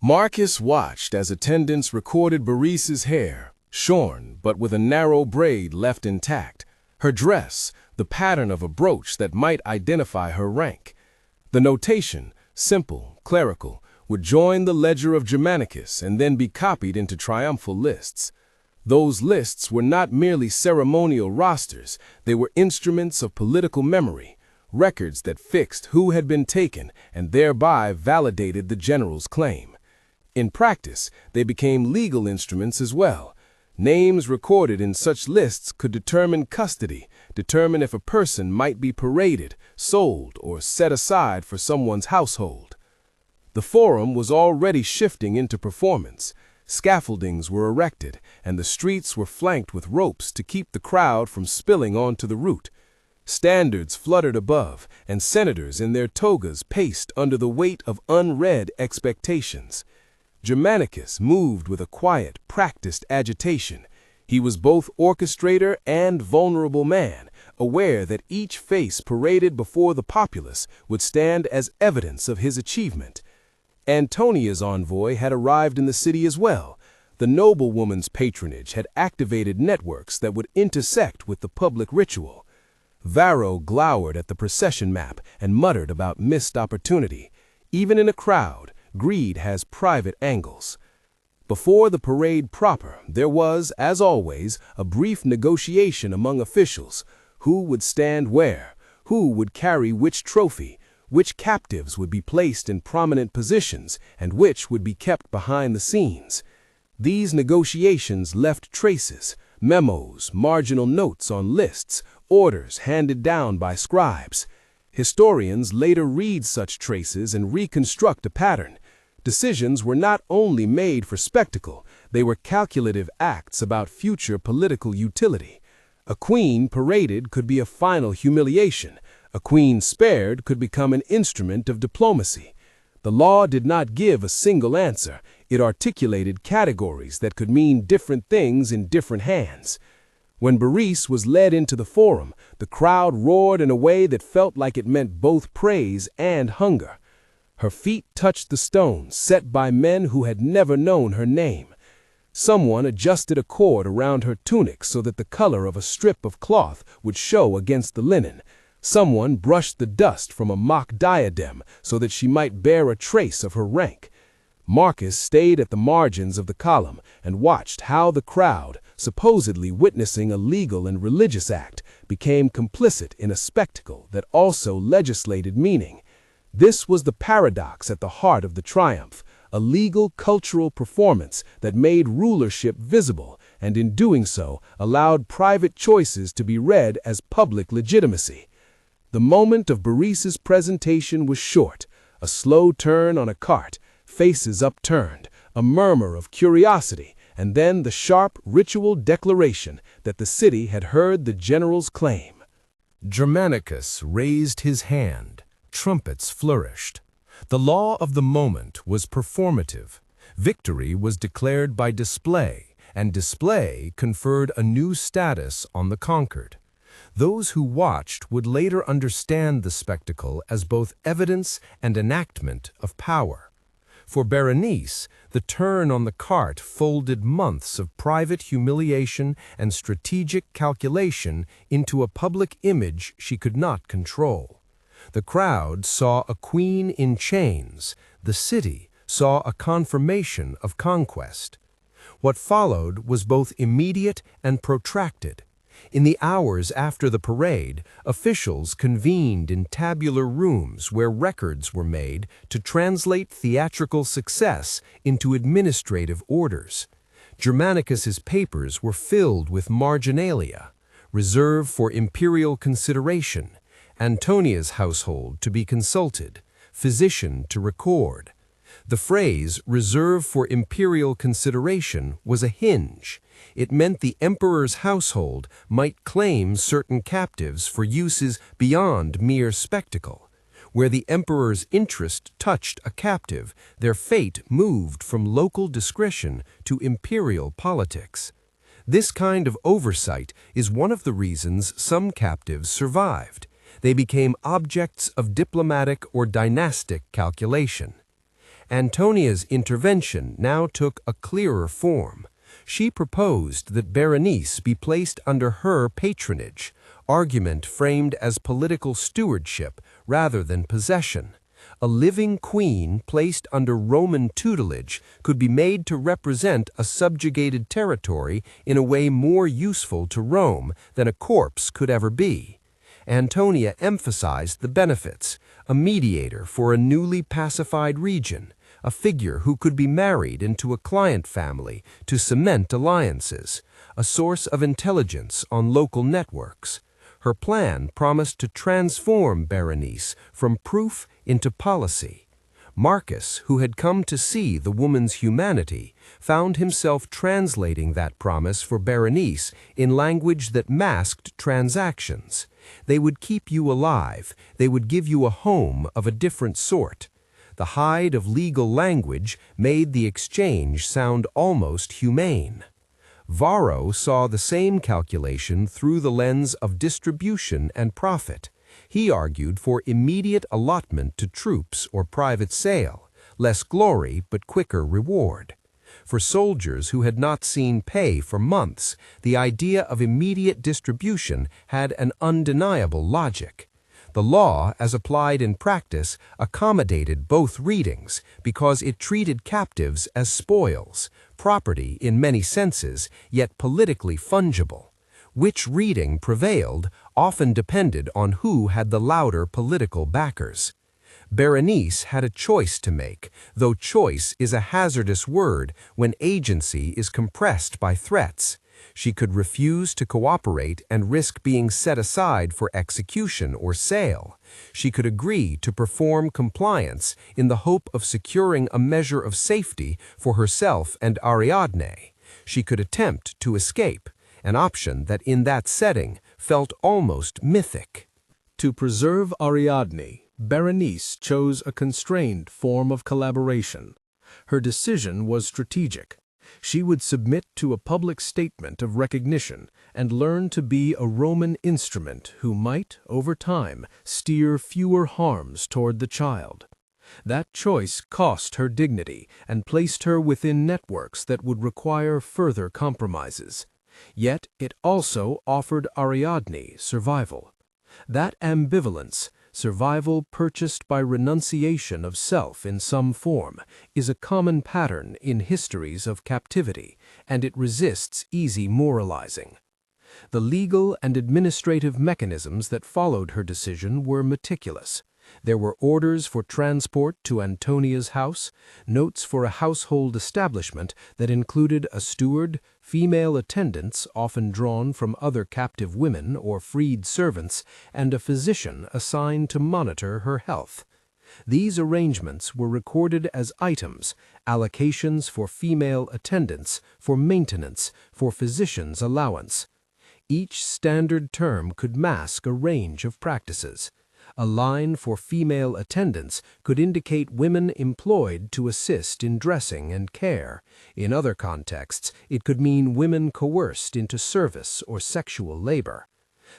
Marcus watched as attendants recorded Brenice's hair, shorn but with a narrow braid left intact, her dress, the pattern of a brooch that might identify her rank. The notation, simple, clerical, would join the ledger of Germanicus and then be copied into triumphal lists. Those lists were not merely ceremonial rosters, they were instruments of political memory, records that fixed who had been taken and thereby validated the general's claim. In practice, they became legal instruments as well. Names recorded in such lists could determine custody, determine if a person might be paraded, sold, or set aside for someone's household. The forum was already shifting into performance. Scaffoldings were erected, and the streets were flanked with ropes to keep the crowd from spilling onto the route. Standards fluttered above, and senators in their togas paced under the weight of unread expectations. Germanicus moved with a quiet, practiced agitation. He was both orchestrator and vulnerable man, aware that each face paraded before the populace would stand as evidence of his achievement. Antonia's envoy had arrived in the city as well. The noblewoman's patronage had activated networks that would intersect with the public ritual. Varro glowered at the procession map and muttered about missed opportunity. Even in a crowd, greed has private angles. Before the parade proper, there was, as always, a brief negotiation among officials. Who would stand where? Who would carry which trophy? Which captives would be placed in prominent positions, and which would be kept behind the scenes? These negotiations left traces, memos, marginal notes on lists, orders handed down by scribes. Historians later read such traces and reconstruct a pattern. Decisions were not only made for spectacle, they were calculative acts about future political utility. A queen paraded could be a final humiliation. A queen spared could become an instrument of diplomacy. The law did not give a single answer. It articulated categories that could mean different things in different hands. When Brenice was led into the forum, the crowd roared in a way that felt like it meant both praise and hunger. Her feet touched the stones set by men who had never known her name. Someone adjusted a cord around her tunic so that the color of a strip of cloth would show against the linen. Someone brushed the dust from a mock diadem so that she might bear a trace of her rank. Marcus stayed at the margins of the column and watched how the crowd, supposedly witnessing a legal and religious act, became complicit in a spectacle that also legislated meaning. This was the paradox at the heart of the triumph. a legal cultural performance that made rulership visible and in doing so allowed private choices to be read as public legitimacy. The moment of Brenice's presentation was short, a slow turn on a cart, faces upturned, a murmur of curiosity, and then the sharp ritual declaration that the city had heard the general's claim. Germanicus raised his hand. Trumpets flourished. The law of the moment was performative. Victory was declared by display, and display conferred a new status on the conquered. Those who watched would later understand the spectacle as both evidence and enactment of power. For Berenice, the turn on the cart folded months of private humiliation and strategic calculation into a public image she could not control. The crowd saw a queen in chains. The city saw a confirmation of conquest. What followed was both immediate and protracted. In the hours after the parade, officials convened in tabular rooms where records were made to translate theatrical success into administrative orders. Germanicus's papers were filled with marginalia, reserved for imperial consideration, Antonia's household to be consulted, physician to record. The phrase reserved for imperial consideration was a hinge. It meant the emperor's household might claim certain captives for uses beyond mere spectacle. Where the emperor's interest touched a captive, their fate moved from local discretion to imperial politics. This kind of oversight is one of the reasons some captives survived. They became objects of diplomatic or dynastic calculation. Antonia's intervention now took a clearer form. She proposed that Berenice be placed under her patronage, argument framed as political stewardship rather than possession. A living queen placed under Roman tutelage could be made to represent a subjugated territory in a way more useful to Rome than a corpse could ever be. Antonia emphasized the benefits, a mediator for a newly pacified region, a figure who could be married into a client family to cement alliances, a source of intelligence on local networks. Her plan promised to transform Berenice from proof into policy. Marcus, who had come to see the woman's humanity, found himself translating that promise for Berenice in language that masked transactions. They would keep you alive. They would give you a home of a different sort. The hide of legal language made the exchange sound almost humane. Varro saw the same calculation through the lens of distribution and profit. He argued for immediate allotment to troops or private sale, less glory but quicker reward. For soldiers who had not seen pay for months, the idea of immediate distribution had an undeniable logic. The law, as applied in practice, accommodated both readings because it treated captives as spoils, property in many senses, yet politically fungible. Which reading prevailed often depended on who had the louder political backers. Berenice had a choice to make, though choice is a hazardous word when agency is compressed by threats. She could refuse to cooperate and risk being set aside for execution or sale. She could agree to perform compliance in the hope of securing a measure of safety for herself and Ariadne. She could attempt to escape, an option that in that setting felt almost mythic. To preserve Ariadne, Berenice chose a constrained form of collaboration. Her decision was strategic. She would submit to a public statement of recognition and learn to be a Roman instrument who might, over time, steer fewer harms toward the child. That choice cost her dignity and placed her within networks that would require further compromises. Yet it also offered Ariadne survival. That ambivalence, survival purchased by renunciation of self in some form, is a common pattern in histories of captivity, and it resists easy moralizing. The legal and administrative mechanisms that followed her decision were meticulous. There were orders for transport to Antonia's house, notes for a household establishment that included a steward, female attendants often drawn from other captive women or freed servants, and a physician assigned to monitor her health. These arrangements were recorded as items, allocations for female attendants, for maintenance, for physician's allowance. Each standard term could mask a range of practices. A line for female attendants could indicate women employed to assist in dressing and care. In other contexts, it could mean women coerced into service or sexual labor.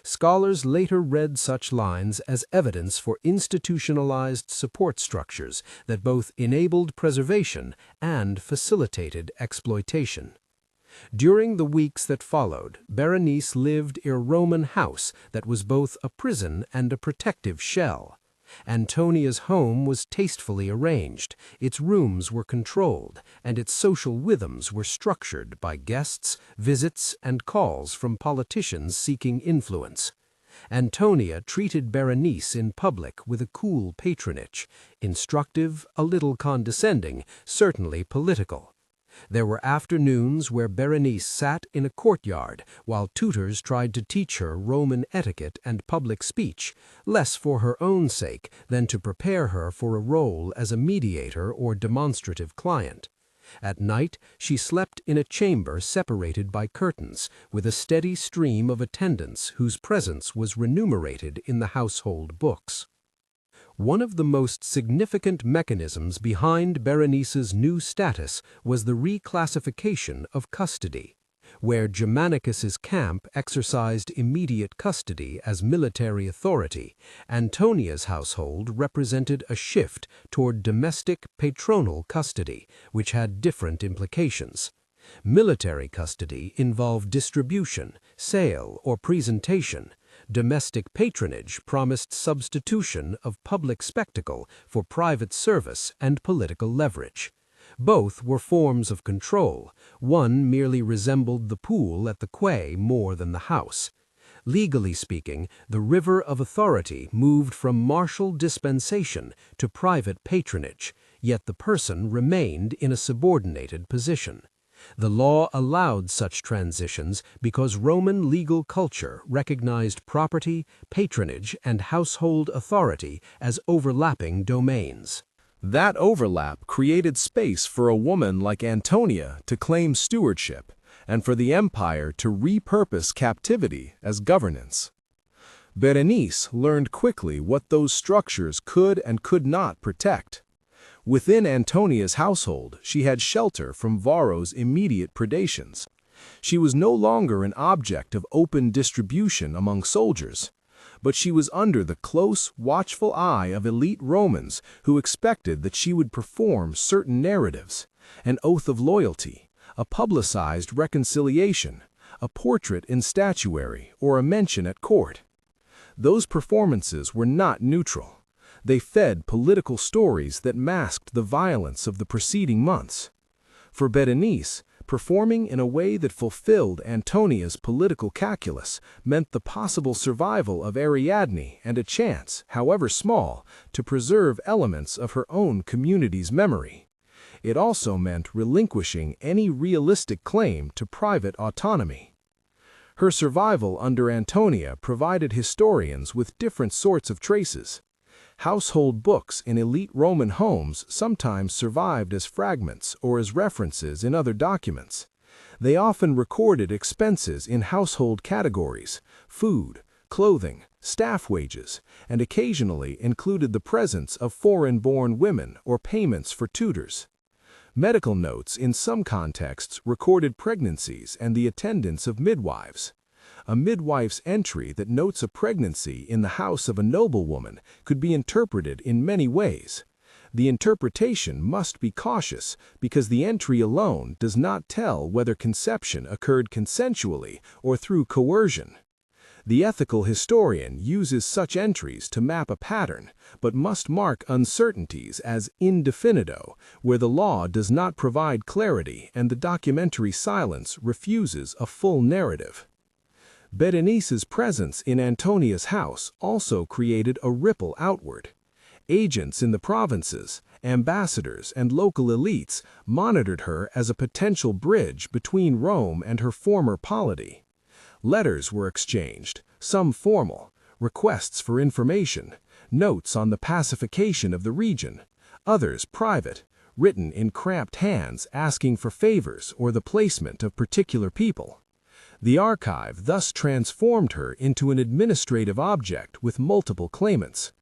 Scholars later read such lines as evidence for institutionalized support structures that both enabled preservation and facilitated exploitation. During the weeks that followed, Berenice lived in a Roman house that was both a prison and a protective shell. Antonia's home was tastefully arranged, its rooms were controlled, and its social rhythms were structured by guests, visits, and calls from politicians seeking influence. Antonia treated Berenice in public with a cool patronage, instructive, a little condescending, certainly political. There were afternoons where Berenice sat in a courtyard while tutors tried to teach her Roman etiquette and public speech, less for her own sake than to prepare her for a role as a mediator or demonstrative client. At night, she slept in a chamber separated by curtains, with a steady stream of attendants whose presence was remunerated in the household books. One of the most significant mechanisms behind Berenice's new status was the reclassification of custody. Where Germanicus's camp exercised immediate custody as military authority, Antonia's household represented a shift toward domestic patronal custody, which had different implications. Military custody involved distribution, sale, or presentation. Domestic patronage promised substitution of public spectacle for private service and political leverage. Both were forms of control. One merely resembled the pool at the quay more than the house. Legally speaking, the river of authority moved from martial dispensation to private patronage, yet the person remained in a subordinated position. The law allowed such transitions because Roman legal culture recognized property, patronage, and household authority as overlapping domains. That overlap created space for a woman like Antonia to claim stewardship and for the empire to repurpose captivity as governance. Berenice learned quickly what those structures could and could not protect. Within Antonia's household, she had shelter from Varro's immediate predations. She was no longer an object of open distribution among soldiers, but she was under the close, watchful eye of elite Romans who expected that she would perform certain narratives: an oath of loyalty, a publicized reconciliation, a portrait in statuary, or a mention at court. Those performances were not neutral. They fed political stories that masked the violence of the preceding months. For Berenice, performing in a way that fulfilled Antonia's political calculus meant the possible survival of Ariadne and a chance, however small, to preserve elements of her own community's memory. It also meant relinquishing any realistic claim to private autonomy. Her survival under Antonia provided historians with different sorts of traces. Household books in elite Roman homes sometimes survived as fragments or as references in other documents. They often recorded expenses in household categories: food, clothing, staff wages, and occasionally included the presence of foreign-born women or payments for tutors. Medical notes in some contexts recorded pregnancies and the attendance of midwives. A midwife's entry that notes a pregnancy in the house of a noblewoman could be interpreted in many ways. The interpretation must be cautious because the entry alone does not tell whether conception occurred consensually or through coercion. The ethical historian uses such entries to map a pattern, but must mark uncertainties as indefinito, where the law does not provide clarity and the documentary silence refuses a full narrative. Berenice's presence in Antonia's house also created a ripple outward. Agents in the provinces, ambassadors, and local elites monitored her as a potential bridge between Rome and her former polity. Letters were exchanged, some formal, requests for information, notes on the pacification of the region, others private, written in cramped hands asking for favors or the placement of particular people. The archive thus transformed her into an administrative object with multiple claimants.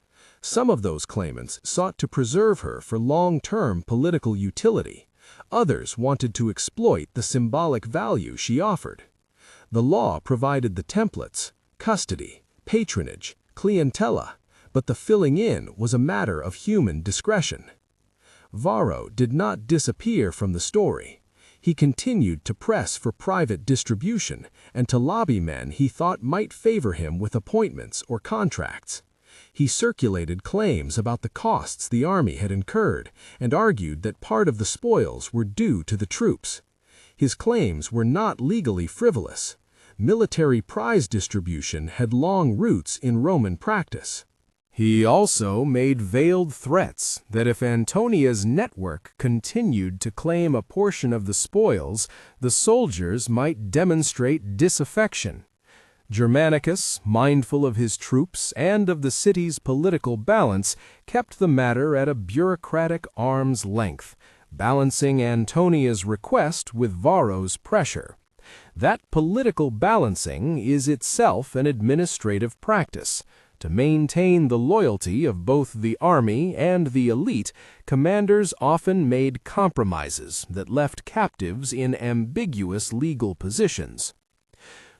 Some of those claimants sought to preserve her for long-term political utility. Others wanted to exploit the symbolic value she offered. The law provided the templates, custody, patronage, clientela, but the filling in was a matter of human discretion. Varro did not disappear from the story. He continued to press for private distribution and to lobby men he thought might favor him with appointments or contracts. He circulated claims about the costs the army had incurred and argued that part of the spoils were due to the troops. His claims were not legally frivolous. Military prize distribution had long roots in Roman practice. He also made veiled threats that if Antonia's network continued to claim a portion of the spoils, the soldiers might demonstrate disaffection. Germanicus, mindful of his troops and of the city's political balance, kept the matter at a bureaucratic arm's length, balancing Antonia's request with Varro's pressure. That political balancing is itself an administrative practice. To maintain the loyalty of both the army and the elite, commanders often made compromises that left captives in ambiguous legal positions.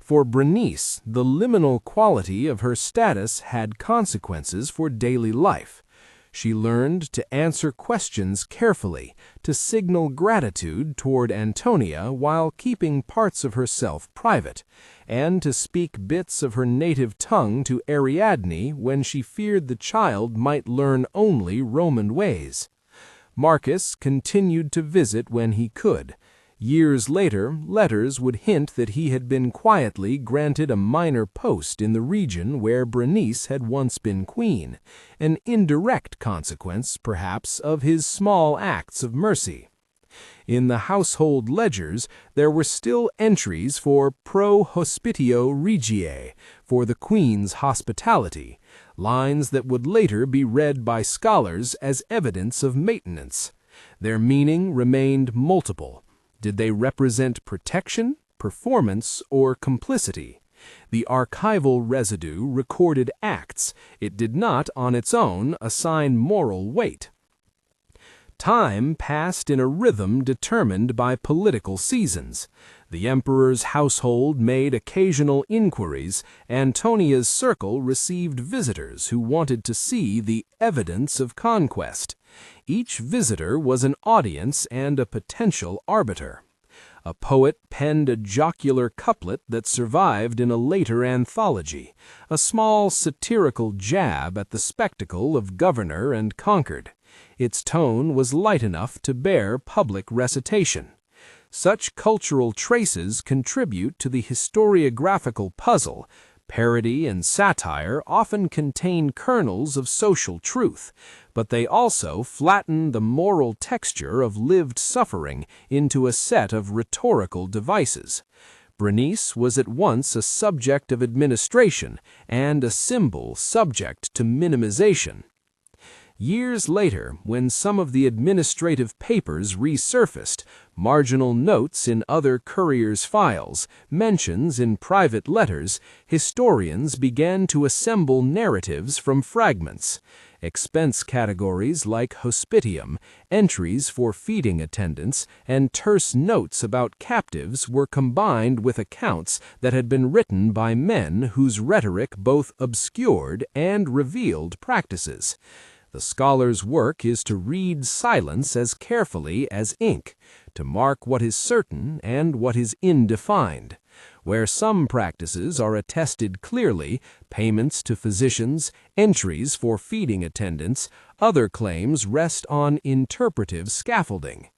For Brenice, the liminal quality of her status had consequences for daily life. She learned to answer questions carefully, to signal gratitude toward Antonia while keeping parts of herself private, and to speak bits of her native tongue to Ariadne when she feared the child might learn only Roman ways. Marcus continued to visit when he could. Years later, letters would hint that he had been quietly granted a minor post in the region where Brenice had once been queen, an indirect consequence, perhaps, of his small acts of mercy. In the household ledgers, there were still entries for pro hospitio regiae, for the queen's hospitality, lines that would later be read by scholars as evidence of maintenance. Their meaning remained multiple. Did they represent protection, performance, or complicity? The archival residue recorded acts. It did not, on its own, assign moral weight. Time passed in a rhythm determined by political seasons. The emperor's household made occasional inquiries. Antonia's circle received visitors who wanted to see the evidence of conquest. Each visitor was an audience and a potential arbiter. A poet penned a jocular couplet that survived in a later anthology, a small satirical jab at the spectacle of governor and conquered. Its tone was light enough to bear public recitation. Such cultural traces contribute to the historiographical puzzle. Parody and satire often contain kernels of social truth, but they also flatten the moral texture of lived suffering into a set of rhetorical devices. Brenice was at once a subject of administration and a symbol subject to minimization. Years later, when some of the administrative papers resurfaced, marginal notes in other couriers' files, mentions in private letters, historians began to assemble narratives from fragments. Expense categories like hospitium, entries for feeding attendants, and terse notes about captives were combined with accounts that had been written by men whose rhetoric both obscured and revealed practices. The scholar's work is to read silence as carefully as ink, to mark what is certain and what is indefined. Where some practices are attested clearly, payments to physicians, entries for feeding attendants, other claims rest on interpretive scaffolding.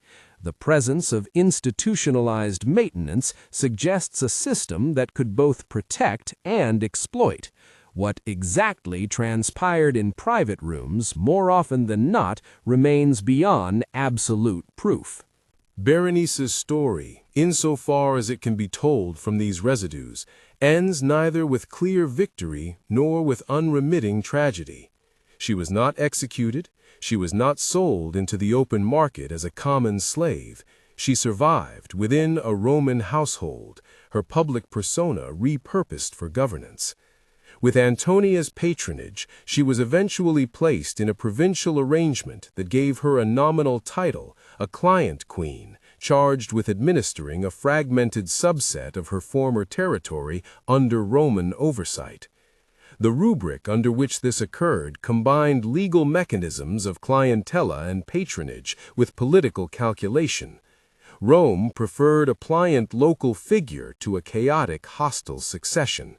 The presence of institutionalized maintenance suggests a system that could both protect and exploit. What exactly transpired in private rooms, more often than not, remains beyond absolute proof. Berenice's story, insofar as it can be told from these residues, ends neither with clear victory nor with unremitting tragedy. She was not executed, she was not sold into the open market as a common slave. She survived within a Roman household, her public persona repurposed for governance. With Antonia's patronage, she was eventually placed in a provincial arrangement that gave her a nominal title, a client queen, charged with administering a fragmented subset of her former territory under Roman oversight. The rubric under which this occurred combined legal mechanisms of clientela and patronage with political calculation. Rome preferred a pliant local figure to a chaotic hostile succession.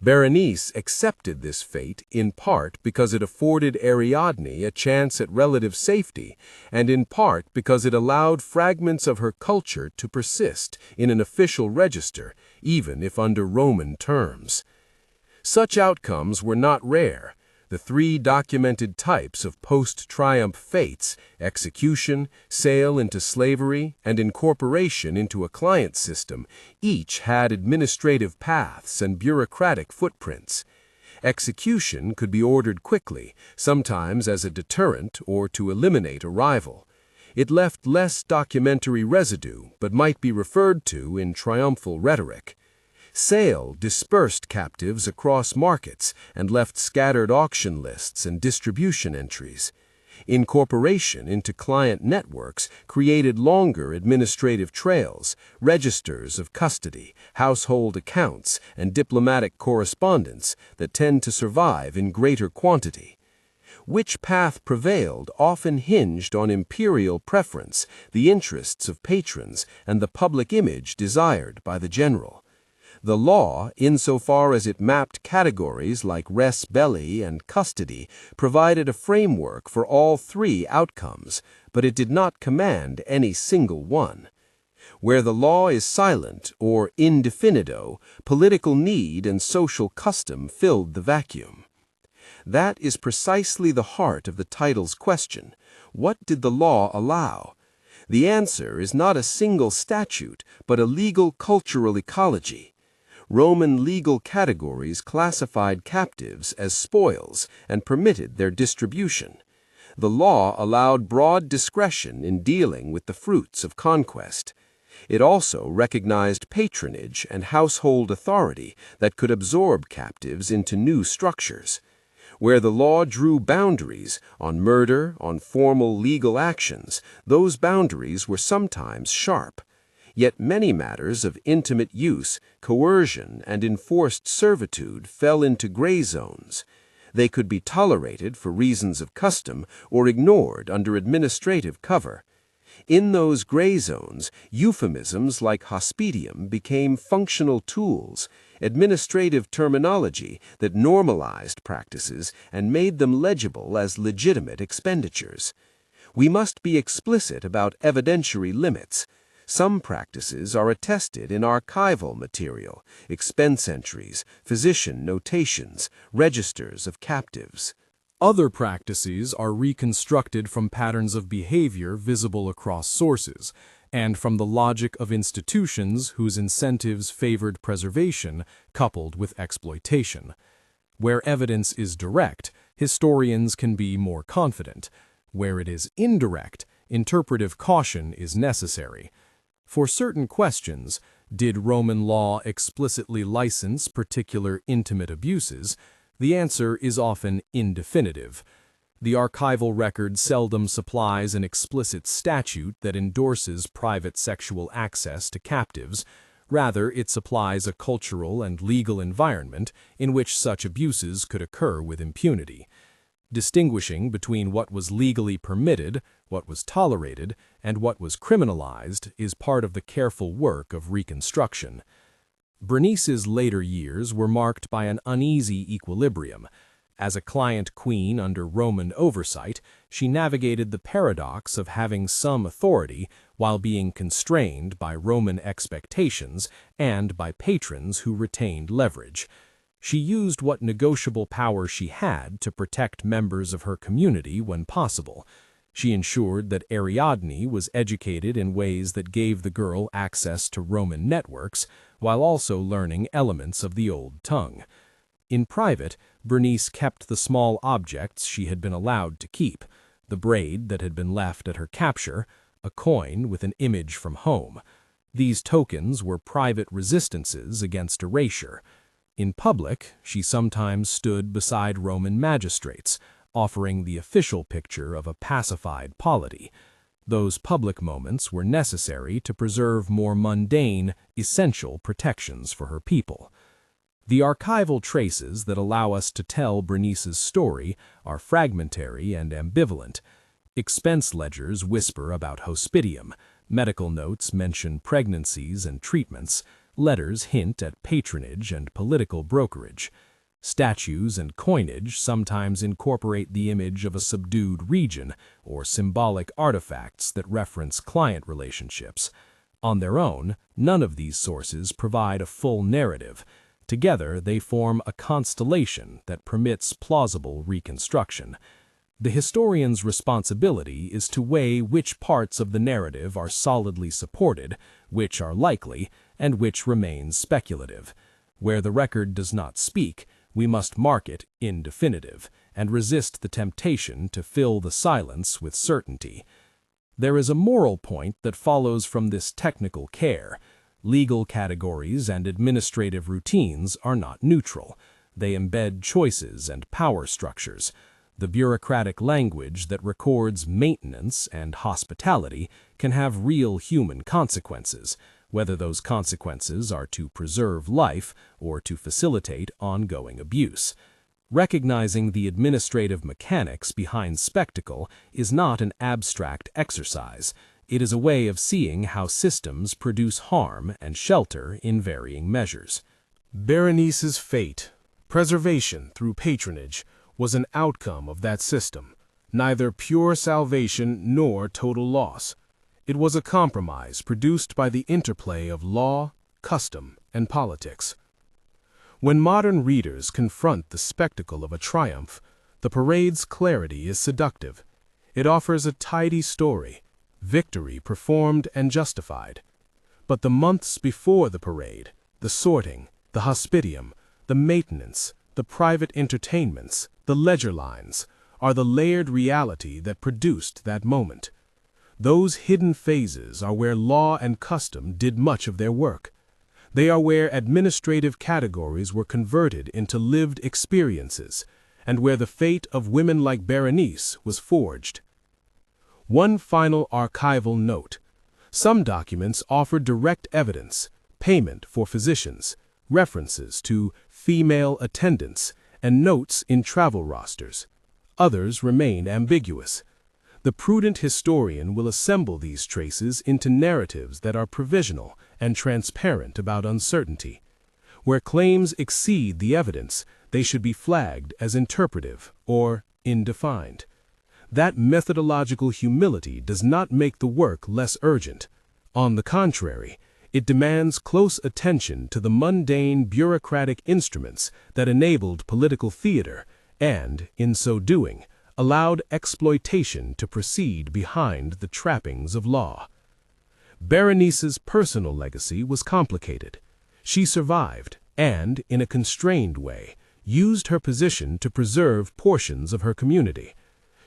Berenice accepted this fate in part because it afforded Ariadne a chance at relative safety, and in part because it allowed fragments of her culture to persist in an official register, even if under Roman terms. Such outcomes were not rare. The three documented types of post-triumph fates, execution, sale into slavery, and incorporation into a client system, each had administrative paths and bureaucratic footprints. Execution could be ordered quickly, sometimes as a deterrent or to eliminate a rival. It left less documentary residue, but might be referred to in triumphal rhetoric. Sale dispersed captives across markets and left scattered auction lists and distribution entries. Incorporation into client networks created longer administrative trails, registers of custody, household accounts, and diplomatic correspondence that tend to survive in greater quantity. Which path prevailed often hinged on imperial preference, the interests of patrons, and the public image desired by the general. The law, insofar as it mapped categories like res belli and custody, provided a framework for all three outcomes, but it did not command any single one. Where the law is silent or indefinido, political need and social custom filled the vacuum. That is precisely the heart of the title's question. What did the law allow? The answer is not a single statute, but a legal cultural ecology. Roman legal categories classified captives as spoils and permitted their distribution. The law allowed broad discretion in dealing with the fruits of conquest. It also recognized patronage and household authority that could absorb captives into new structures. Where the law drew boundaries on murder, on formal legal actions, those boundaries were sometimes sharp. Yet many matters of intimate use, coercion, and enforced servitude fell into gray zones. They could be tolerated for reasons of custom or ignored under administrative cover. In those gray zones, euphemisms like hospitium became functional tools, administrative terminology that normalized practices and made them legible as legitimate expenditures. We must be explicit about evidentiary limits. Some practices are attested in archival material, expense entries, physician notations, registers of captives. Other practices are reconstructed from patterns of behavior visible across sources, and from the logic of institutions whose incentives favored preservation coupled with exploitation. Where evidence is direct, historians can be more confident. Where it is indirect, interpretive caution is necessary. For certain questions, did Roman law explicitly license particular intimate abuses? The answer is often indefinitive. The archival record seldom supplies an explicit statute that endorses private sexual access to captives. Rather, it supplies a cultural and legal environment in which such abuses could occur with impunity. Distinguishing between what was legally permitted, what was tolerated, and what was criminalized is part of the careful work of reconstruction. Brenice's later years were marked by an uneasy equilibrium. As a client queen under Roman oversight, she navigated the paradox of having some authority while being constrained by Roman expectations and by patrons who retained leverage. She used what negotiable power she had to protect members of her community when possible. She ensured that Ariadne was educated in ways that gave the girl access to Roman networks, while also learning elements of the old tongue. In private, Brenice kept the small objects she had been allowed to keep: the braid that had been left at her capture, a coin with an image from home. These tokens were private resistances against erasure. In public, she sometimes stood beside Roman magistrates, offering the official picture of a pacified polity. Those public moments were necessary to preserve more mundane, essential protections for her people. The archival traces that allow us to tell Brenice's story are fragmentary and ambivalent. Expense ledgers whisper about hospitium, medical notes mention pregnancies and treatments, letters hint at patronage and political brokerage. Statues and coinage sometimes incorporate the image of a subdued region or symbolic artifacts that reference client relationships. On their own, none of these sources provide a full narrative. Together, they form a constellation that permits plausible reconstruction. The historian's responsibility is to weigh which parts of the narrative are solidly supported, which are likely, and which remain speculative. Where the record does not speak, we must mark it indefinitive and resist the temptation to fill the silence with certainty. There is a moral point that follows from this technical care. Legal categories and administrative routines are not neutral. They embed choices and power structures. The bureaucratic language that records maintenance and hospitality can have real human consequences, whether those consequences are to preserve life or to facilitate ongoing abuse. Recognizing the administrative mechanics behind spectacle is not an abstract exercise. It is a way of seeing how systems produce harm and shelter in varying measures. Berenice's fate, preservation through patronage, was an outcome of that system, neither pure salvation nor total loss. It was a compromise produced by the interplay of law, custom, and politics. When modern readers confront the spectacle of a triumph, the parade's clarity is seductive. It offers a tidy story, victory performed and justified. But the months before the parade, the sorting, the hospitium, the maintenance, the private entertainments, the ledger lines, are the layered reality that produced that moment. Those hidden phases are where law and custom did much of their work. They are where administrative categories were converted into lived experiences, and where the fate of women like Berenice was forged. One final archival note. Some documents offer direct evidence, payment for physicians, references to female attendants, and notes in travel rosters. Others remain ambiguous. The prudent historian will assemble these traces into narratives that are provisional and transparent about uncertainty. Where claims exceed the evidence, they should be flagged as interpretive or indefined. That methodological humility does not make the work less urgent. On the contrary, it demands close attention to the mundane bureaucratic instruments that enabled political theater and, in so doing, allowed exploitation to proceed behind the trappings of law. Berenice's personal legacy was complicated. She survived and, in a constrained way, used her position to preserve portions of her community.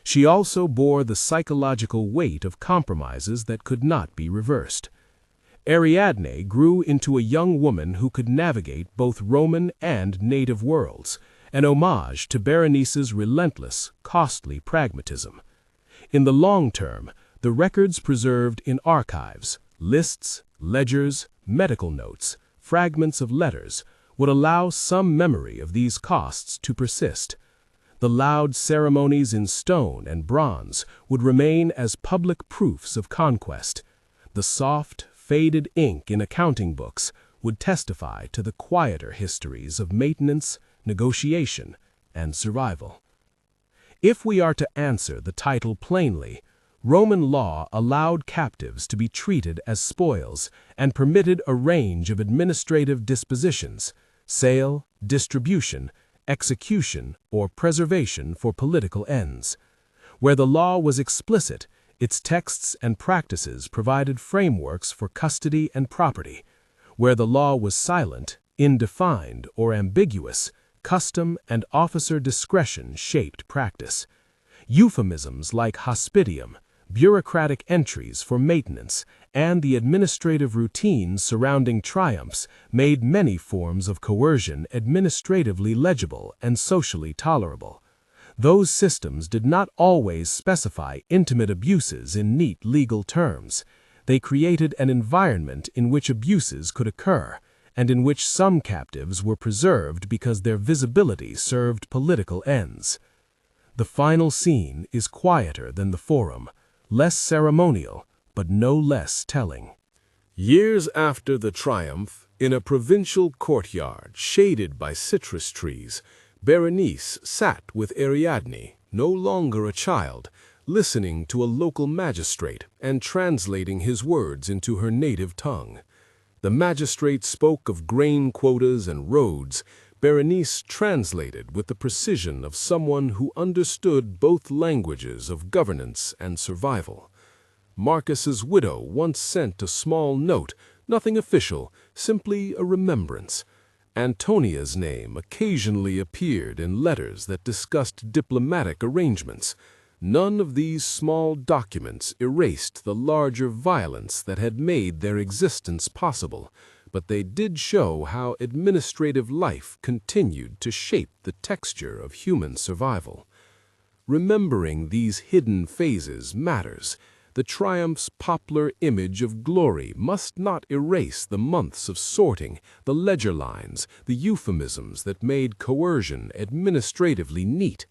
She also bore the psychological weight of compromises that could not be reversed. Ariadne grew into a young woman who could navigate both Roman and native worlds, an homage to Berenice's relentless, costly pragmatism. In the long term, the records preserved in archives, lists, ledgers, medical notes, fragments of letters, would allow some memory of these costs to persist. The loud ceremonies in stone and bronze would remain as public proofs of conquest. The soft, faded ink in accounting books would testify to the quieter histories of maintenance, negotiation, and survival. If we are to answer the title plainly, Roman law allowed captives to be treated as spoils and permitted a range of administrative dispositions. sale, distribution, execution, or preservation for political ends. Where the law was explicit, its texts and practices provided frameworks for custody and property. Where the law was silent, indefined, or ambiguous, custom and officer discretion shaped practice. Euphemisms like hospitium, bureaucratic entries for maintenance, and the administrative routines surrounding triumphs made many forms of coercion administratively legible and socially tolerable. Those systems did not always specify intimate abuses in neat legal terms. They created an environment in which abuses could occur, and in which some captives were preserved because their visibility served political ends. The final scene is quieter than the forum, less ceremonial, but no less telling. Years after the triumph, in a provincial courtyard shaded by citrus trees, Berenice sat with Ariadne, no longer a child, listening to a local magistrate and translating his words into her native tongue. The magistrate spoke of grain quotas and roads. Berenice translated with the precision of someone who understood both languages of governance and survival. Marcus's widow once sent a small note, nothing official, simply a remembrance. Antonia's name occasionally appeared in letters that discussed diplomatic arrangements. None of these small documents erased the larger violence that had made their existence possible, but they did show how administrative life continued to shape the texture of human survival. Remembering these hidden phases matters. The triumph's popular image of glory must not erase the months of sorting, the ledger lines, the euphemisms that made coercion administratively neat.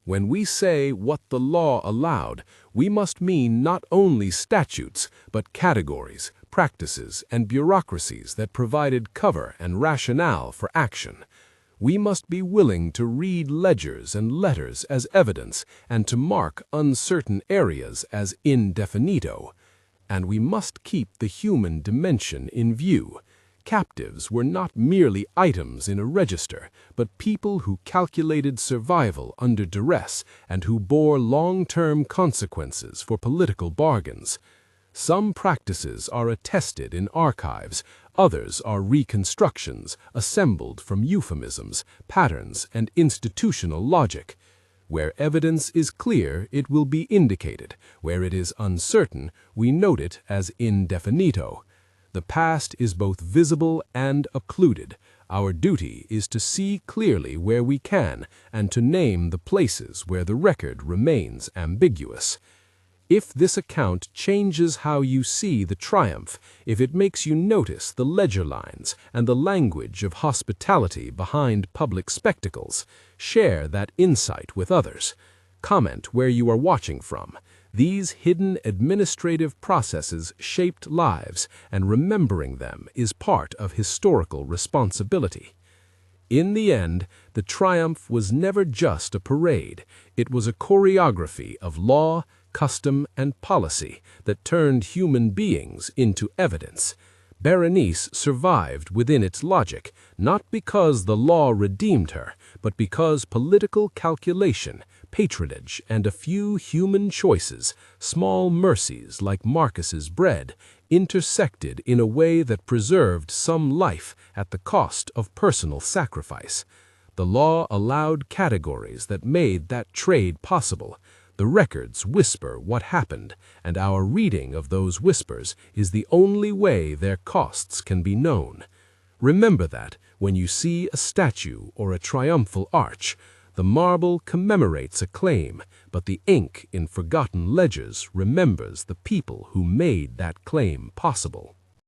When we say what the law allowed, we must mean not only statutes, but categories, practices, and bureaucracies that provided cover and rationale for action. We must be willing to read ledgers and letters as evidence and to mark uncertain areas as indefinito. And we must keep the human dimension in view. Captives were not merely items in a register, but people who calculated survival under duress and who bore long-term consequences for political bargains. Some practices are attested in archives, others are reconstructions assembled from euphemisms, patterns, and institutional logic. Where evidence is clear, it will be indicated. Where it is uncertain, we note it as indefinito. The past is both visible and occluded. Our duty is to see clearly where we can and to name the places where the record remains ambiguous. If this account changes how you see the triumph, if it makes you notice the ledger lines and the language of hospitality behind public spectacles, share that insight with others. Comment where you are watching from. These hidden administrative processes shaped lives, and remembering them is part of historical responsibility. In the end, the triumph was never just a parade. It was a choreography of law, custom, and policy that turned human beings into evidence. Berenice survived within its logic, not because the law redeemed her, but because political calculation, patronage, and a few human choices, small mercies like Marcus's bread, intersected in a way that preserved some life at the cost of personal sacrifice. The law allowed categories that made that trade possible. The records whisper what happened, and our reading of those whispers is the only way their costs can be known. Remember that when you see a statue or a triumphal arch, the marble commemorates a claim, but the ink in forgotten ledgers remembers the people who made that claim possible.